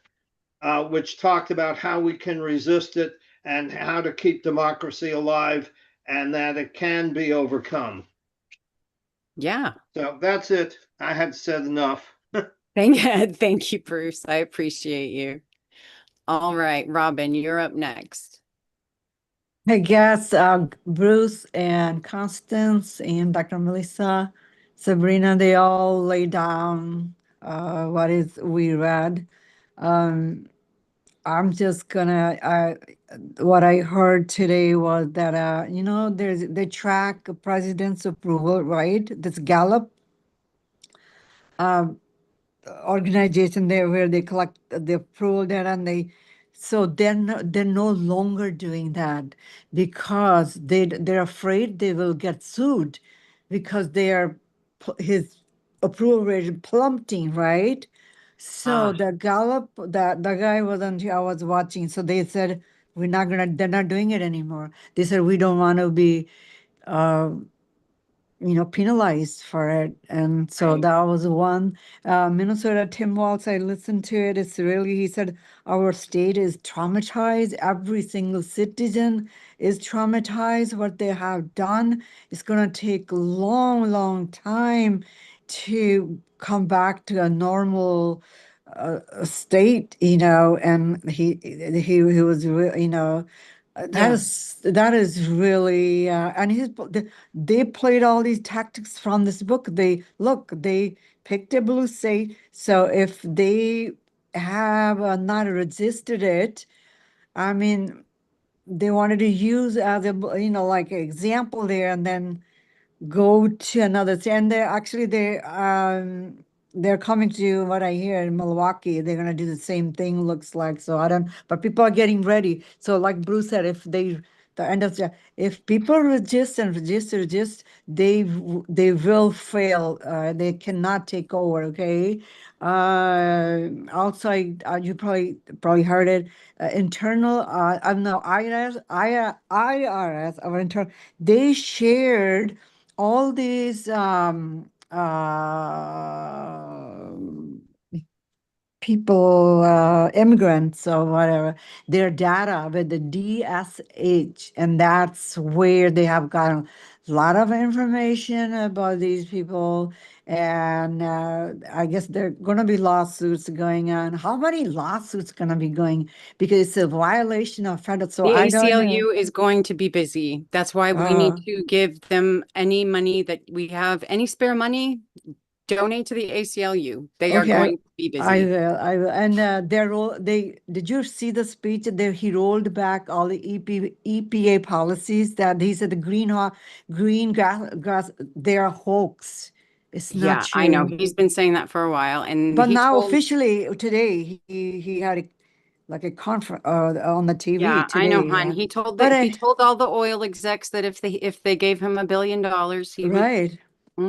which talked about how we can resist it and how to keep democracy alive, and that it can be overcome.
Yeah.
So that's it. I had said enough.
Thank you, Bruce. I appreciate you. All right, Robin, you're up next.
I guess Bruce and Constance and Dr. Melissa, Sabrina, they all lay down we read. I'm just gonna, what I heard today was that, they track president's approval, right? This Gallup organization there where they collect the approval data, and so they're no longer doing that because they're afraid they will get sued because his approval rate is plummeting, right? So the Gallup, the guy wasn't here, I was watching, so they said they're not doing it anymore. They said we don't want to be penalized for it. And so that was one. Minnesota, Tim Walz, I listened to it. He said, our state is traumatized. Every single citizen is traumatized. What they have done is going to take a long, long time to come back to a normal state, and he was, that is really, they played all these tactics from this book. They picked a blue state. So if they have not resisted it, I mean, they wanted to use as like an example there, and then go to another, and they're coming to what I hear in Milwaukee. They're gonna do the same thing, looks like. So I don't, but people are getting ready. So like Bruce said, if people resist and resist, they will fail. They cannot take over. Okay. Outside, you probably heard it. Internal, I don't know, IRS, our internal, they shared all these people, immigrants or whatever, their data with the DSH, and that's where they have gotten a lot of information about these people. And I guess there are going to be lawsuits going on. How many lawsuits going to be going? Because it's a violation of federal. So
The
I don't know.
ACLU is going to be busy. That's why we need to give them any money that we have, any spare money, donate to the ACLU. They are
Okay,
going to be
I
busy.
will, I will. And did you see the speech there? He rolled back all the EPA policies that he said the green grass, they're a hoax. It's not
Yeah, I know.
true.
He's been saying that for a while. And
But
he
now
told,
officially today, he had like a conference on the TV
yeah, I know,
today.
hon. He told
But
that he told all the oil execs that if they gave him $1 billion, he would.
right.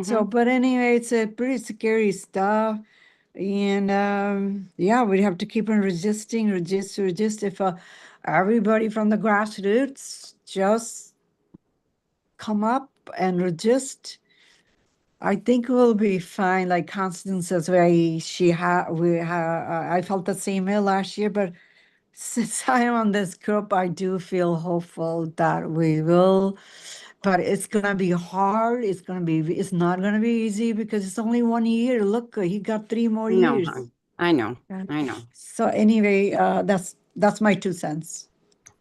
So,
Mhm.
but anyway, it's a pretty scary stuff. And yeah, we have to keep on resist. If everybody from the grassroots just come up and resist, I think we'll be fine. Like Constance says, I felt the same way last year, but since I am on this group, I do feel hopeful that we will. But it's gonna be hard. It's not gonna be easy because it's only 1 year. Look, he got 3 more
No,
years.
hon. I know.
Yeah.
I know.
So anyway, that's my 2 cents.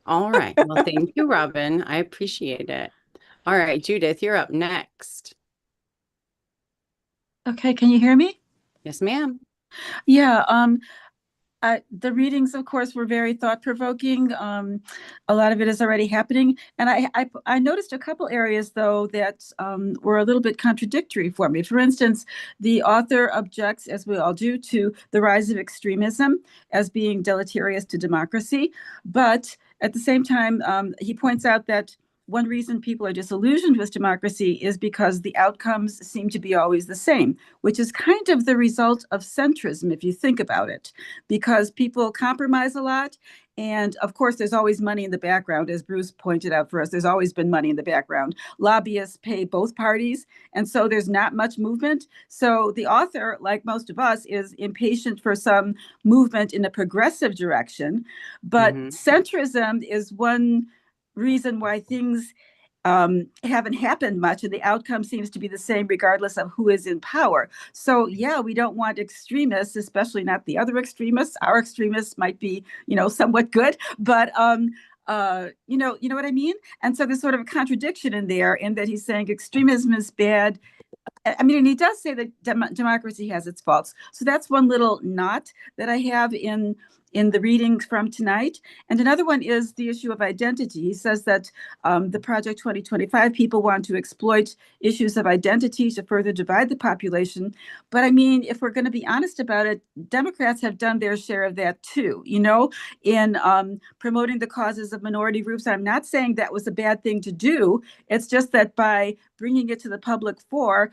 All right. Well, thank you, Robin. I appreciate it. All right, Judith, you're up next.
Okay, can you hear me?
Yes, ma'am.
Yeah, the readings, of course, were very thought-provoking. A lot of it is already happening. And I noticed a couple areas, though, that were a little bit contradictory for me. For instance, the author objects, as we all do, to the rise of extremism as being deleterious to democracy. But at the same time, he points out that one reason people are disillusioned with democracy is because the outcomes seem to be always the same, which is kind of the result of centrism, if you think about it, because people compromise a lot. And of course, there's always money in the background, as Bruce pointed out for us. There's always been money in the background. Lobbyists pay both parties. And so there's not much movement. So the author, like most of us, is impatient for some movement in a progressive direction. But centrism is one reason why things haven't happened much, and the outcome seems to be the same regardless of who is in power. So yeah, we don't want extremists, especially not the other extremists. Our extremists might be, somewhat good, but you know what I mean? And so there's sort of a contradiction in there, in that he's saying extremism is bad. I mean, and he does say that democracy has its faults. So that's one little knot that I have in the readings from tonight. And another one is the issue of identity. He says that the Project 2025 people want to exploit issues of identity to further divide the population. But I mean, if we're going to be honest about it, Democrats have done their share of that too, in promoting the causes of minority groups. I'm not saying that was a bad thing to do. It's just that by bringing it to the public fore,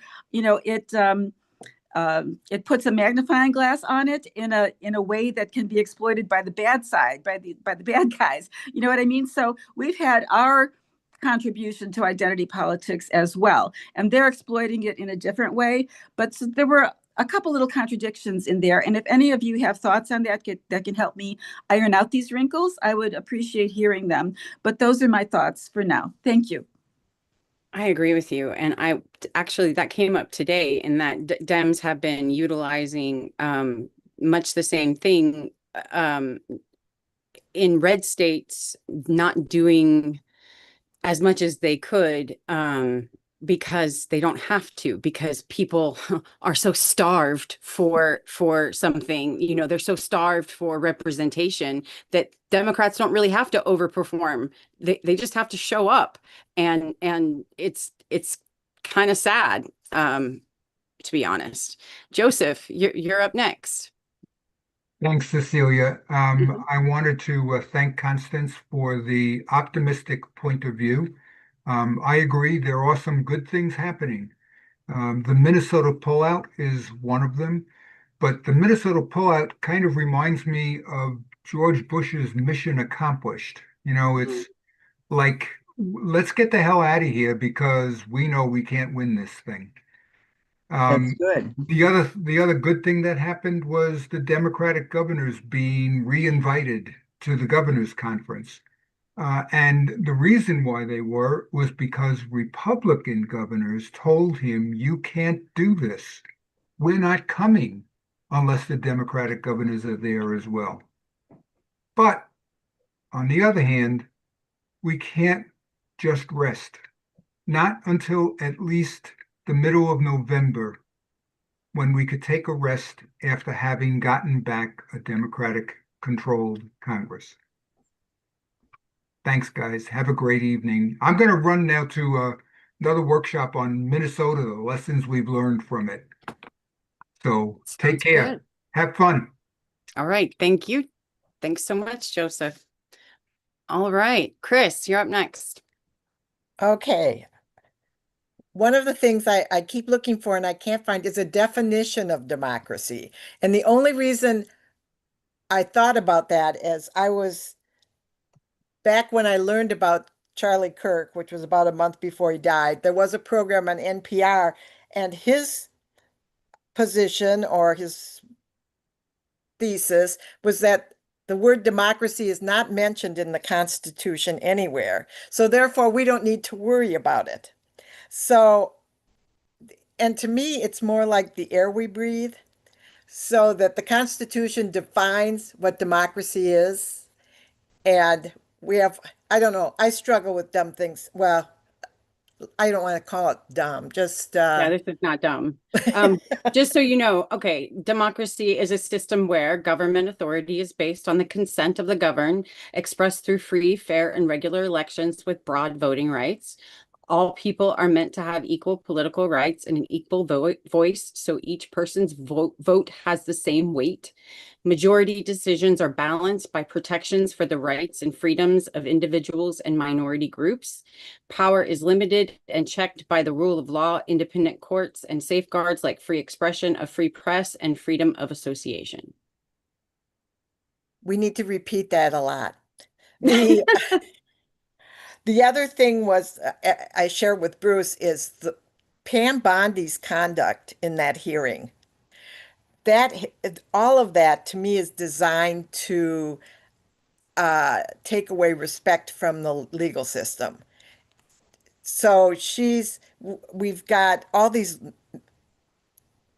it puts a magnifying glass on it in a way that can be exploited by the bad side, by the bad guys. You know what I mean? So we've had our contribution to identity politics as well, and they're exploiting it in a different way. But so there were a couple little contradictions in there, and if any of you have thoughts on that can help me iron out these wrinkles, I would appreciate hearing them. But those are my thoughts for now. Thank you.
I agree with you. And actually, that came up today, in that Dems have been utilizing much the same thing in red states, not doing as much as they could because they don't have to, because people are so starved for something, they're so starved for representation that Democrats don't really have to overperform. They just have to show up. And it's kind of sad, to be honest. Joseph, you're up next.
Thanks, Cecilia. I wanted to thank Constance for the optimistic point of view. I agree, there are some good things happening. The Minnesota pullout is one of them, but the Minnesota pullout kind of reminds me of George Bush's mission accomplished. It's like, let's get the hell out of here because we know we can't win this thing.
That's good.
The other good thing that happened was the Democratic governors being re-invited to the governors' conference. And the reason why they were was because Republican governors told him, you can't do this. We're not coming unless the Democratic governors are there as well. But on the other hand, we can't just rest. Not until at least the middle of November, when we could take a rest after having gotten back a Democratic-controlled Congress. Thanks, guys. Have a great evening. I'm going to run now to another workshop on Minnesota, the lessons we've learned from it. So take
Sounds
care.
good.
Have fun.
All right. Thank you. Thanks so much, Joseph. All right. Chris, you're up next.
Okay. One of the things I keep looking for and I can't find is a definition of democracy. And the only reason I thought about that is I was back when I learned about Charlie Kirk, which was about a month before he died, there was a program on NPR, and his position or his thesis was that the word democracy is not mentioned in the Constitution anywhere. So therefore, we don't need to worry about it. So, and to me, it's more like the air we breathe, so that the Constitution defines what democracy is. And we have, I don't know, I struggle with dumb things. Well, I don't want to call it dumb, just
Yeah, this is not dumb. Just so you know, okay, democracy is a system where government authority is based on the consent of the governed, expressed through free, fair, and regular elections with broad voting rights. All people are meant to have equal political rights and an equal voice, so each person's vote has the same weight. Majority decisions are balanced by protections for the rights and freedoms of individuals and minority groups. Power is limited and checked by the rule of law, independent courts, and safeguards like free expression, a free press, and freedom of association.
we need to repeat that a lot. The the other thing was I shared with Bruce is the Pam Bondi's conduct in that hearing. That all of that to me is designed to take away respect from the legal system. So we've got all these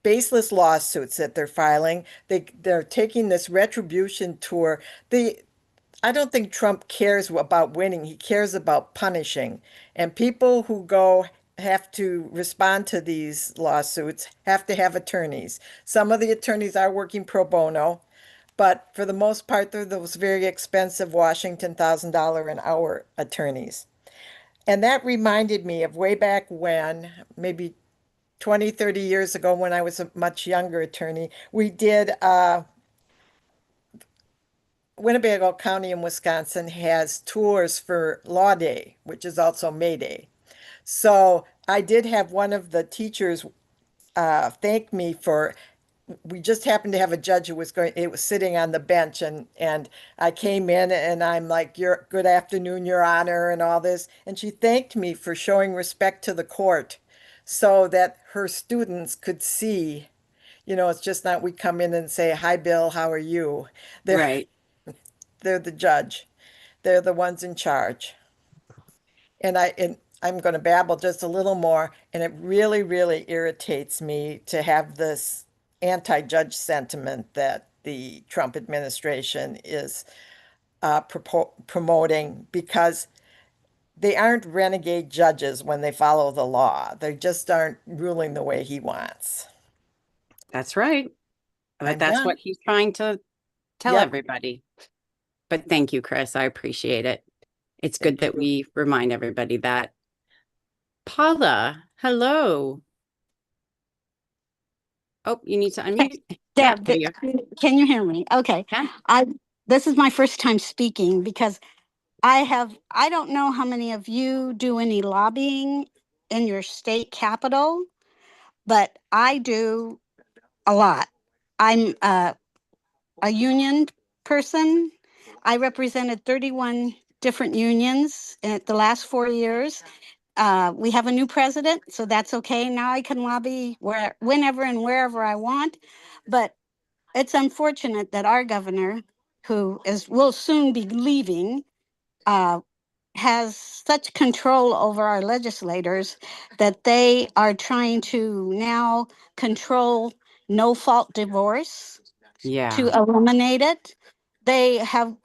baseless lawsuits that they're filing. They're taking this retribution tour. I don't think Trump cares about winning. He cares about punishing. And people who go have to respond to these lawsuits have to have attorneys. Some of the attorneys are working pro bono, but for the most part, they're those very expensive Washington $1,000 an hour attorneys. And that reminded me of way back when, maybe 20, 30 years ago, when I was a much younger attorney, we did Winnebago County in Wisconsin has tours for Law Day, which is also May Day. So I did have one of the teachers thank me for. We just happened to have a judge who was it was sitting on the bench, and I came in and I'm like, "Your good afternoon, Your Honor," and all this, and she thanked me for showing respect to the court, so that her students could see. It's just not we come in and say, "Hi, Bill, how are you?" They're
Right.
they're the judge. They're the ones in charge. I'm going to babble just a little more, and it really, really irritates me to have this anti-judge sentiment that the Trump administration is promoting, because they aren't renegade judges when they follow the law. They just aren't ruling the way he wants.
That's right. But
I'm
that's
done.
what he's trying to tell
Yep.
everybody. But thank you, Chris. I appreciate it. It's good
Thank
that
you.
we remind everybody that. Paula, hello. Oh, you need to unmute. Yeah,
Deb,
there you go.
can you hear me? Okay.
Yeah.
This is my first time speaking because I don't know how many of you do any lobbying in your state capital, but I do a lot. I'm a union person. I represented 31 different unions in the last 4 years. we have a new president, so that's okay. Now I can lobby whenever and wherever I want. But it's unfortunate that our governor, who will soon be leaving, has such control over our legislators that they are trying to now control no fault divorce
Yeah.
to eliminate it. They have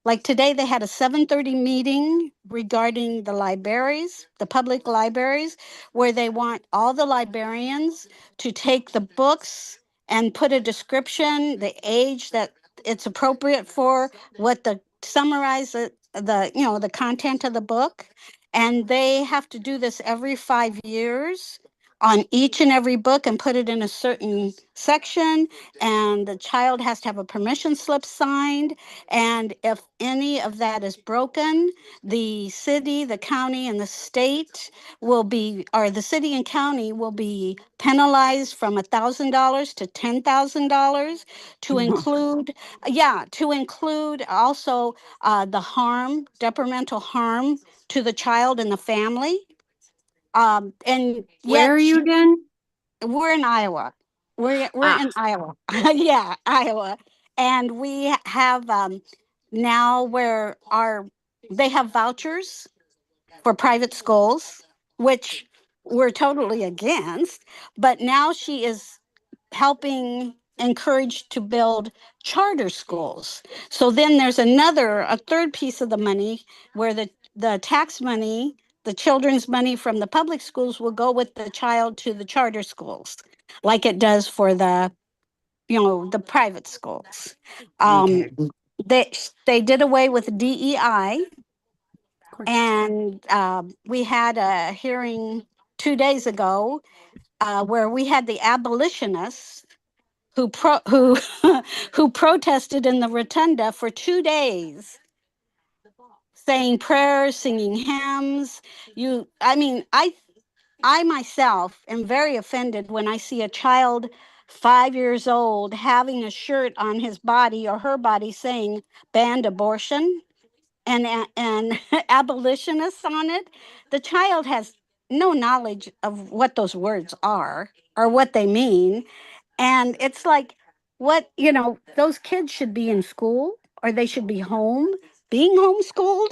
like today they had a 7:30 meeting regarding the libraries, the public libraries, where they want all the librarians to take the books and put a description, the age that it's appropriate for, what the summarize the content of the book, and they have to do this every 5 years on each and every book and put it in a certain section, and the child has to have a permission slip signed, and if any of that is broken, the city, the county, and the state will be, or the city and county will be penalized from $1,000 to $10,000 to include, to include also the harm, detrimental harm to the child and the family. And
Where are
yet
you again?
we're in Iowa. We're
Ah.
in Iowa. Yeah, Iowa. And we have now where they have vouchers for private schools, which we're totally against. But now she is helping encourage to build charter schools. So then there's a third piece of the money where the tax money, the children's money from the public schools will go with the child to the charter schools, like it does for the private schools.
Okay.
They did away with DEI,
Of course.
and we had a hearing 2 days ago where we had the abolitionists who who protested in the rotunda for 2 days, saying prayers, singing hymns. I myself am very offended when I see a child 5 years old having a shirt on his body or her body saying banned abortion and abolitionists on it. The child has no knowledge of what those words are or what they mean. And it's like, those kids should be in school or they should be home being homeschooled.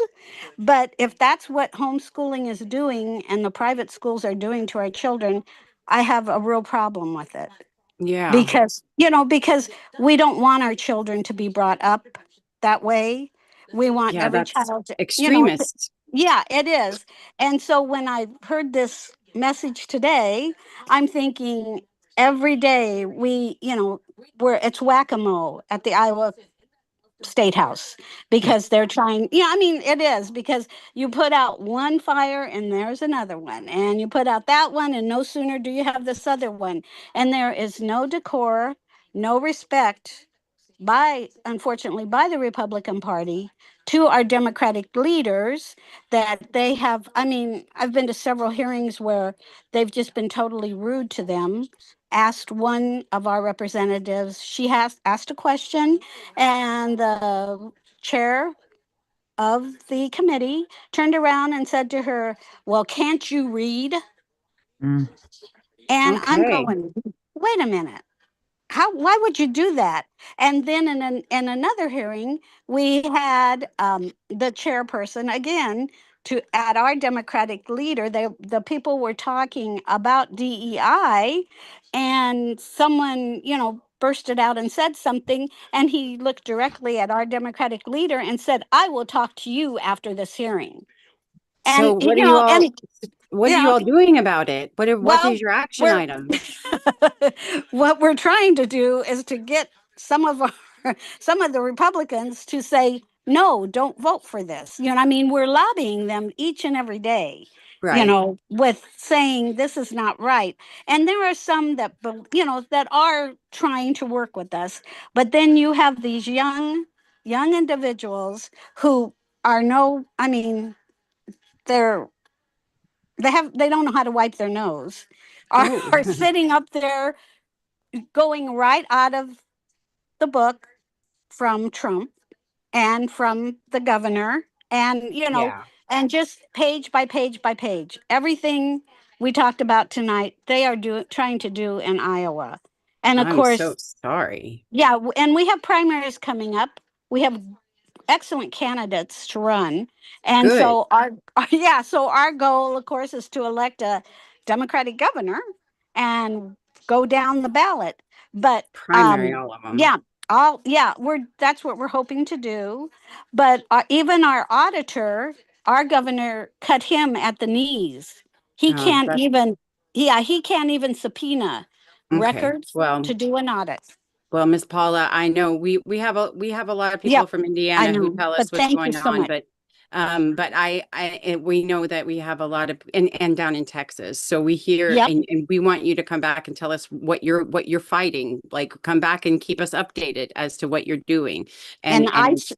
But if that's what homeschooling is doing and the private schools are doing to our children, I have a real problem with it.
Yeah.
Because we don't want our children to be brought up that way. We want
Yeah,
every
that's
child to,
extremist.
yeah, it is. And so when I heard this message today, I'm thinking every day it's whack-a-mole at the Iowa State House because they're trying, it is, because you put out one fire and there's another one, and you put out that one and no sooner do you have this other one, and there is no decor, no respect unfortunately, by the Republican Party to our Democratic leaders, that they have. I've been to several hearings where they've just been totally rude to them. Asked one of our representatives, she has asked a question, and the chair of the committee turned around and said to her, "Well, can't you read?"
Mm.
And I'm
Okay.
going, wait a minute. Why would you do that? And then in another hearing, we had the chairperson again at our Democratic leader. The people were talking about DEI, and someone bursted out and said something, and he looked directly at our Democratic leader and said, "I will talk to you after this hearing."
So
And
what are you all
you know,
doing about it? What
well,
is your action
we're
item?
what we're trying to do is to get some of the Republicans to say, no, don't vote for this. We're lobbying them each and every day,
Right.
with saying this is not right. And there are some that are trying to work with us. But then you have these young individuals who are they're they don't know how to wipe their nose,
Oh.
are sitting up there going right out of the book from Trump and from the governor, and
Yeah.
And just page by page by page, everything we talked about tonight, they are trying to do in Iowa. And of
I'm
course,
so sorry.
yeah, and we have primaries coming up. We have excellent candidates to run. And
Good.
so so our goal, of course, is to elect a Democratic governor and go down the ballot. But
Primary, all of them.
that's what we're hoping to do. But even our auditor, our governor cut him at the knees. He can't
That-
even, he can't even subpoena
okay.
records
Well,
to do an audit.
well, Miss Paula, I know we have a lot of people
Yep,
from
I
Indiana who
know,
tell
but
us what's
thank you
going
so
on,
much.
but we know that we have a lot of and down in Texas. So we hear
Yep.
and we want you to come back and tell us what you're fighting. Like come back and keep us updated as to what you're doing.
And ice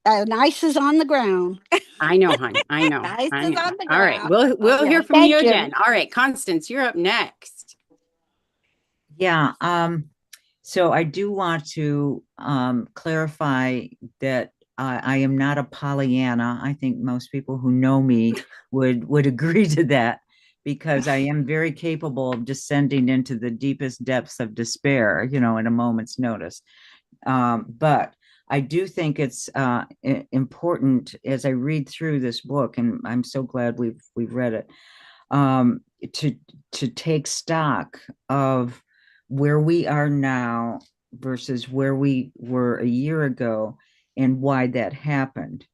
is on the ground.
I know, honey. I know.
Ice
I
is
know.
on the
All right.
ground.
We'll
Okay,
hear from
thank
you
you.
again. All right, Constance, you're up next.
Yeah, so I do want to clarify that I am not a Pollyanna. I think most people who know me would agree to that because I am very capable of descending into the deepest depths of despair, in a moment's notice. But I do think it's important as I read through this book, and I'm so glad we've read it, to take stock of where we are now versus where we were a year ago and why that happened.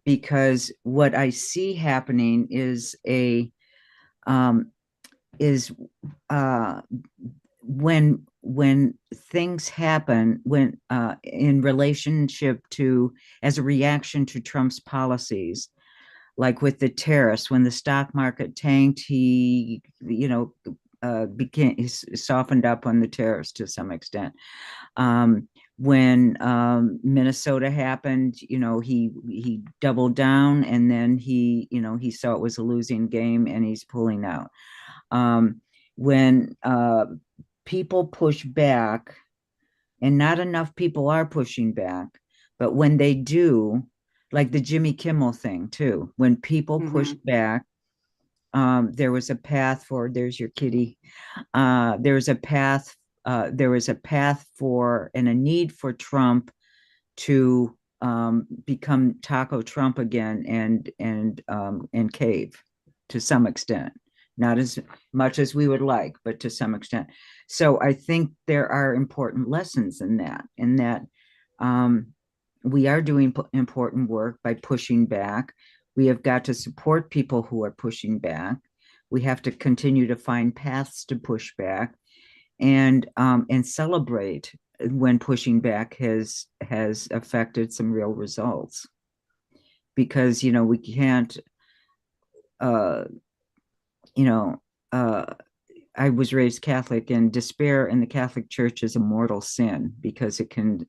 Because what I see happening is when things happen when in relationship to as a reaction to Trump's policies, like with the tariffs, when the stock market tanked, he became softened up on the tariffs to some extent. When Minnesota happened, he doubled down, and then he saw it was a losing game, and he's pulling out. When people push back, and not enough people are pushing back, but when they do, like the Jimmy Kimmel thing too, when people push back, there was a path for, there's your kitty, there was a path for and a need for Trump to become Taco Trump again and cave to some extent, not as much as we would like, but to some extent. So I think there are important lessons in that we are doing important work by pushing back. We have got to support people who are pushing back. We have to continue to find paths to push back and celebrate when pushing back has affected some real results. Because, we can't, I was raised Catholic, and despair in the Catholic Church is a mortal sin because it can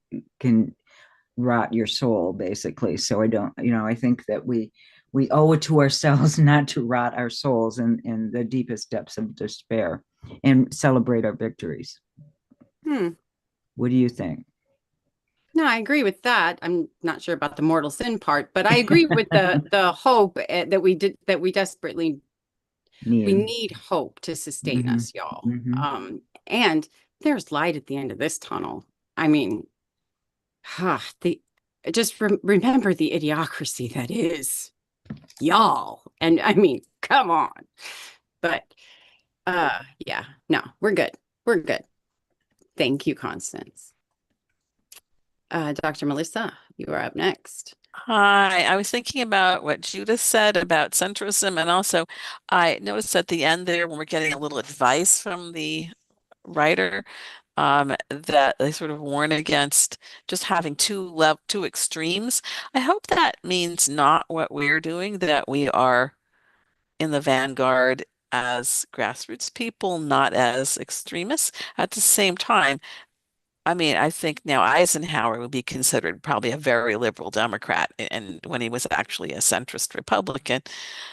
rot your soul, basically. So I think that we owe it to ourselves not to rot our souls in the deepest depths of despair and celebrate our victories. What do you think?
No, I agree with that. I'm not sure about the mortal sin part, but I agree with the hope that we desperately need hope to sustain us, y'all. And there's light at the end of this tunnel. I mean, just remember the idiocracy that is y'all. And I mean, come on. But yeah, no, we're good. We're good. Thank you, Constance. Dr. Melissa, you are up next.
Hi, I was thinking about what Judith said about centrism, and also I noticed at the end there when we're getting a little advice from the writer, that they sort of warn against just having two extremes. I hope that means not what we're doing, that we are in the vanguard as grassroots people, not as extremists. At the same time, I mean, I think now Eisenhower would be considered probably a very liberal Democrat, and when he was actually a centrist Republican.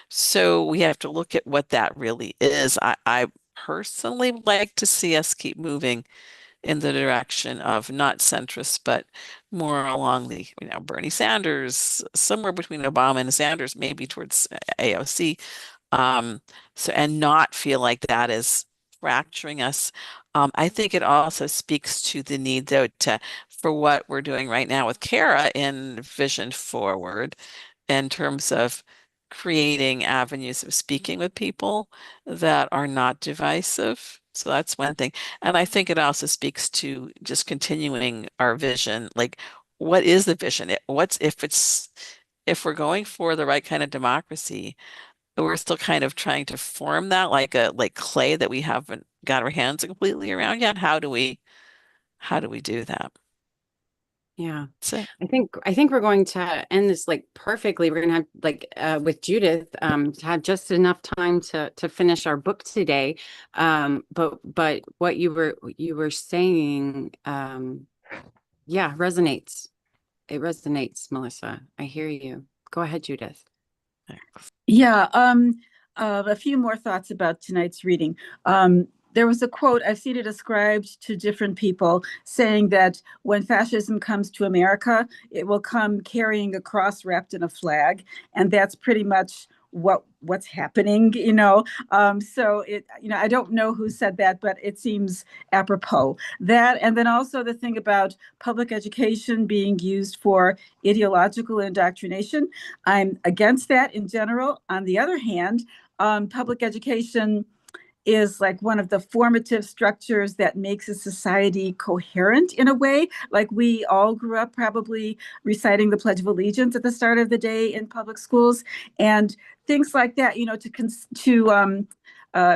So we have to look at what that really is. I personally like to see us keep moving in the direction of not centrist, but more along the, Bernie Sanders, somewhere between Obama and Sanders, maybe towards AOC. So, and not feel like that is fracturing us. I think it also speaks to the need, though, for what we're doing right now with Kara in Vision Forward, in terms of creating avenues of speaking with people that are not divisive. So that's one thing. And I think it also speaks to just continuing our vision. Like, what is the vision? If we're going for the right kind of democracy, we're still kind of trying to form that like clay that we haven't got our hands completely around yet. How do we do that?
Yeah.
So
I think we're going to end this like perfectly. We're gonna have with Judith to have just enough time to finish our book today. But what you were saying yeah, resonates. It resonates, Melissa. I hear you. Go ahead, Judith.
Yeah, a few more thoughts about tonight's reading. There was a quote, I've seen it ascribed to different people, saying that when fascism comes to America, it will come carrying a cross wrapped in a flag. And that's pretty much what's happening, so I don't know who said that, but it seems apropos. That, and then also the thing about public education being used for ideological indoctrination. I'm against that in general. On the other hand, public education is like one of the formative structures that makes a society coherent in a way. Like we all grew up probably reciting the Pledge of Allegiance at the start of the day in public schools, and things like that. To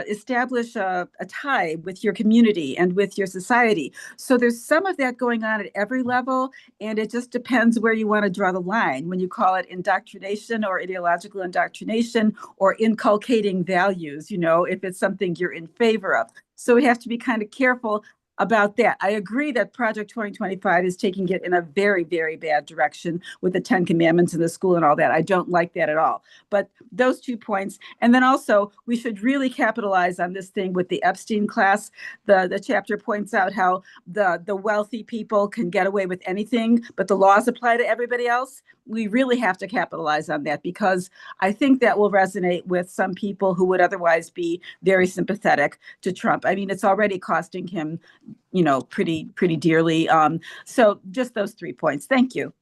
establish a tie with your community and with your society. So there's some of that going on at every level, and it just depends where you want to draw the line when you call it indoctrination or ideological indoctrination or inculcating values, if it's something you're in favor of. So we have to be kind of careful about that. I agree that Project 2025 is taking it in a very, very bad direction with the 10 Commandments in the school and all that. I don't like that at all. But those 2 points. And then also, we should really capitalize on this thing with the Epstein class. The chapter points out how the wealthy people can get away with anything, but the laws apply to everybody else. We really have to capitalize on that, because I think that will resonate with some people who would otherwise be very sympathetic to Trump. I mean, it's already costing him, pretty dearly. So just those 3 points. Thank you.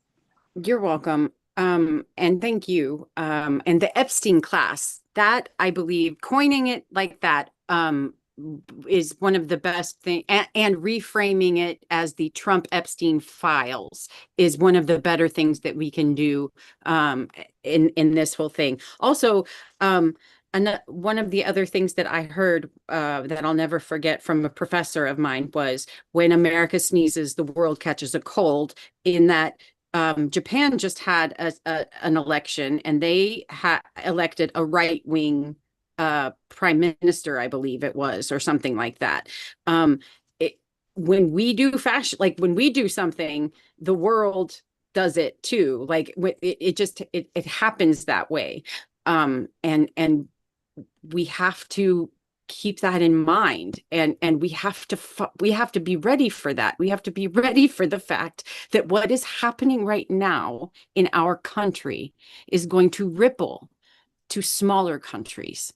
You're welcome. And thank you. And the Epstein class, that I believe coining it like that, is one of the best things, and reframing it as the Trump Epstein files is one of the better things that we can do in this whole thing. Also, one of the other things that I heard that I'll never forget from a professor of mine was, when America sneezes, the world catches a cold, in that Japan just had an election, and they elected a right-wing prime minister, I believe it was, or something like that. When we do when we do something, the world does it too. Like it happens that way. And we have to keep that in mind, and we have to be ready for that. We have to be ready for the fact that what is happening right now in our country is going to ripple to smaller countries,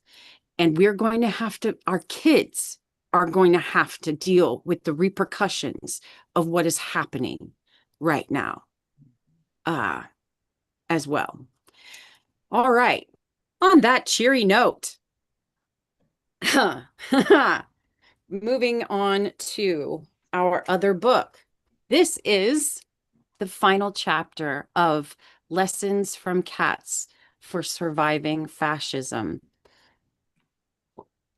and our kids are going to have to deal with the repercussions of what is happening right now as well. All right, on that cheery note, moving on to our other book. This is the final chapter of Lessons from Cats for Surviving Fascism.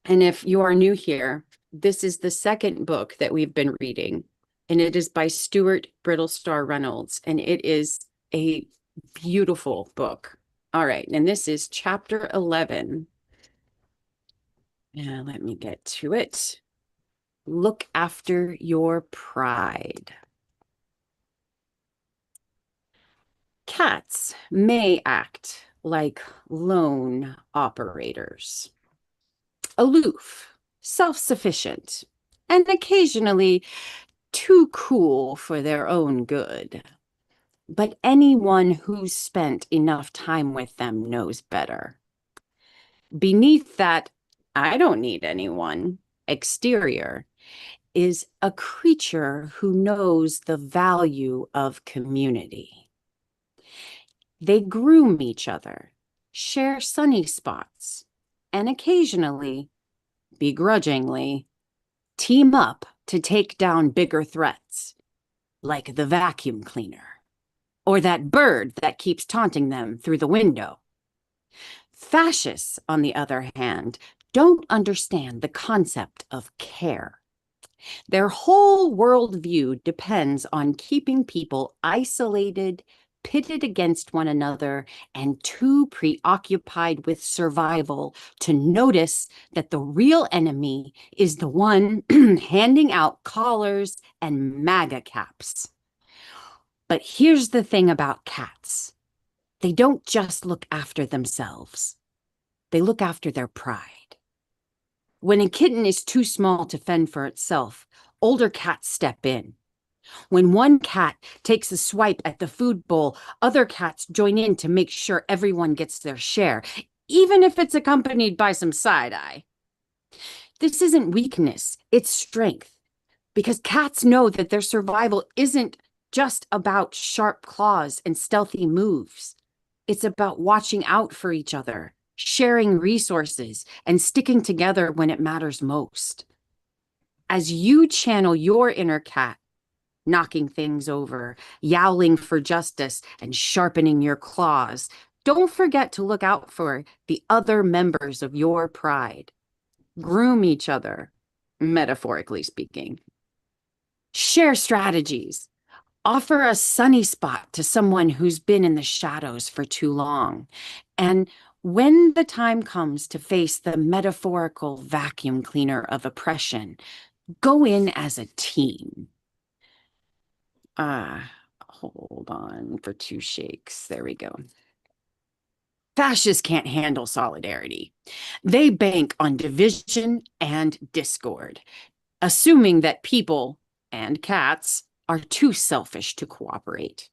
And if you are new here, this is the second book that we've been reading, and it is by Stuart Brittlestar Reynolds, and it is a beautiful book. All right, and this is chapter 11. And let me get to it. Look after your pride. Cats may act like lone operators, aloof, self-sufficient, and occasionally too cool for their own good. But anyone who's spent enough time with them knows better. Beneath that, I don't need anyone exterior is a creature who knows the value of community. They groom each other, share sunny spots, and occasionally, begrudgingly, team up to take down bigger threats, like the vacuum cleaner, or that bird that keeps taunting them through the window. Fascists, on the other hand, don't understand the concept of care. Their whole worldview depends on keeping people isolated, pitted against one another, and too preoccupied with survival to notice that the real enemy is the one handing out collars and MAGA caps. But here's the thing about cats. They don't just look after themselves. They look after their pride. When a kitten is too small to fend for itself, older cats step in. When one cat takes a swipe at the food bowl, other cats join in to make sure everyone gets their share, even if it's accompanied by some side-eye. This isn't weakness, it's strength, because cats know that their survival isn't just about sharp claws and stealthy moves. It's about watching out for each other, sharing resources, and sticking together when it matters most. As you channel your inner cat, knocking things over, yowling for justice, and sharpening your claws, don't forget to look out for the other members of your pride. Groom each other, metaphorically speaking. Share strategies. Offer a sunny spot to someone who's been in the shadows for too long. And when the time comes to face the metaphorical vacuum cleaner of oppression, go in as a team. Hold on for 2 shakes. There we go. Fascists can't handle solidarity. They bank on division and discord, assuming that people and cats are too selfish to cooperate.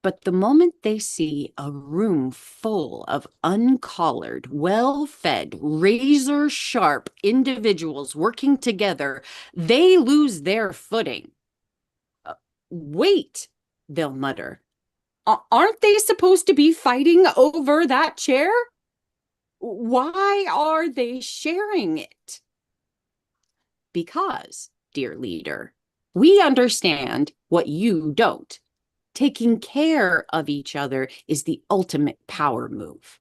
But the moment they see a room full of uncollared, well-fed, razor-sharp individuals working together, they lose their footing. Wait, they'll mutter. Aren't they supposed to be fighting over that chair? Why are they sharing it? Because, dear leader, we understand what you don't. Taking care of each other is the ultimate power move.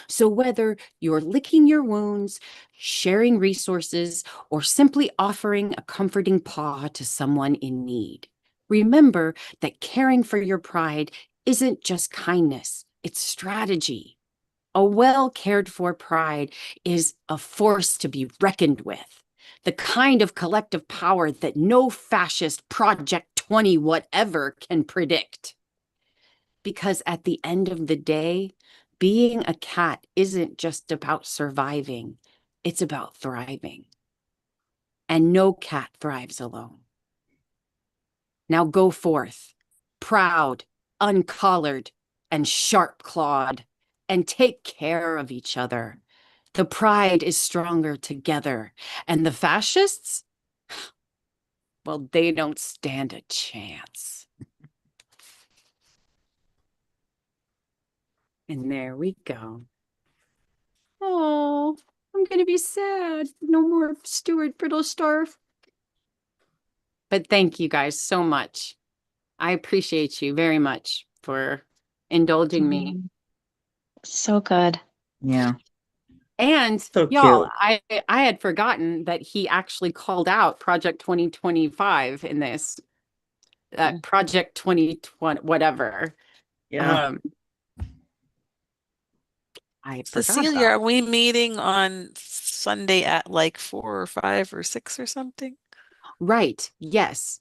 So whether you're licking your wounds, sharing resources, or simply offering a comforting paw to someone in need, remember that caring for your pride isn't just kindness, it's strategy. A well-cared-for pride is a force to be reckoned with, the kind of collective power that no fascist Project 20 whatever can predict. Because at the end of the day, being a cat isn't just about surviving, it's about thriving. And no cat thrives alone. Now go forth, proud, uncollared, and sharp-clawed, and take care of each other. The pride is stronger together, and the fascists, well, they don't stand a chance. And there we go. Oh, I'm going to be sad. No more Stuart Brittlestarf. But thank you guys so much. I appreciate you very much for indulging me.
So good.
Yeah.
And
So
y'all,
cute.
I had forgotten that he actually called out Project 2025 in this. Project 2020, whatever.
Yeah.
I forgot
Cecilia,
about.
are we meeting on Sunday at like 4 or 5 or 6 or something?
Right. Yes.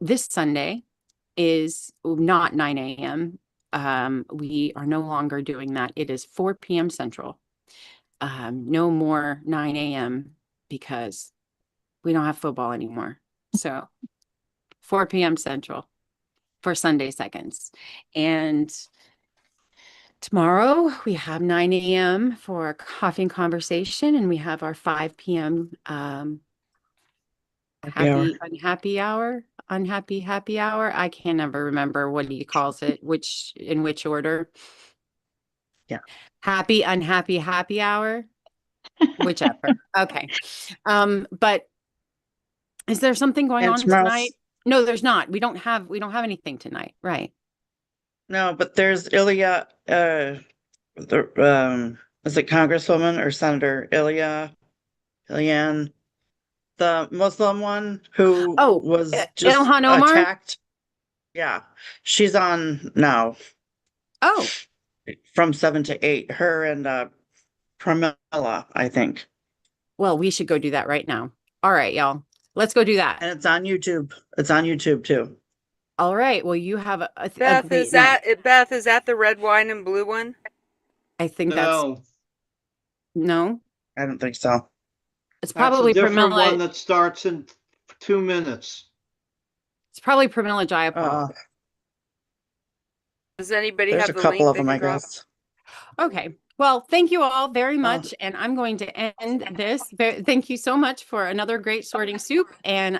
This Sunday is not 9 a.m. We are no longer doing that. It is 4 p.m. Central. No more 9 a.m. because we don't have football anymore. So 4 p.m. Central for Sunday seconds. And tomorrow we have 9 a.m. for coffee and conversation, and we have our 5 p.m. Happy unhappy hour, unhappy happy hour. I can never remember what he calls it, in which order.
Yeah.
Happy unhappy happy hour, whichever. Okay. But is there something going
And
on
tomorrow's-
tonight? No, there's not. We don't have anything tonight, right?
No, but there's Ilya, is it Congresswoman or Senator Ilyan, the Muslim one who
Oh,
was just
Ilhan Omar?
attacked. Yeah, she's on now
Oh,
from 7 to 8. Her and Pramila, I think.
well, we should go do that right now. All right, y'all. Let's go do that.
And it's on YouTube. It's on YouTube too.
All right. Well, you have a
Beth,
great
is that
night.
Beth, is that the red, wine, and blue one?
I think
No,
no.
I don't think so.
It's
that's
probably
a different one
Pramila.
that starts in 2 minutes.
It's probably Pramila Jayapal.
Does anybody
There's
have
a
the
couple
link
of
they
them,
can
I
drop?
guess.
Okay. Well, thank you all very much. And I'm going to end this. Thank you so much for another great sorting soup. And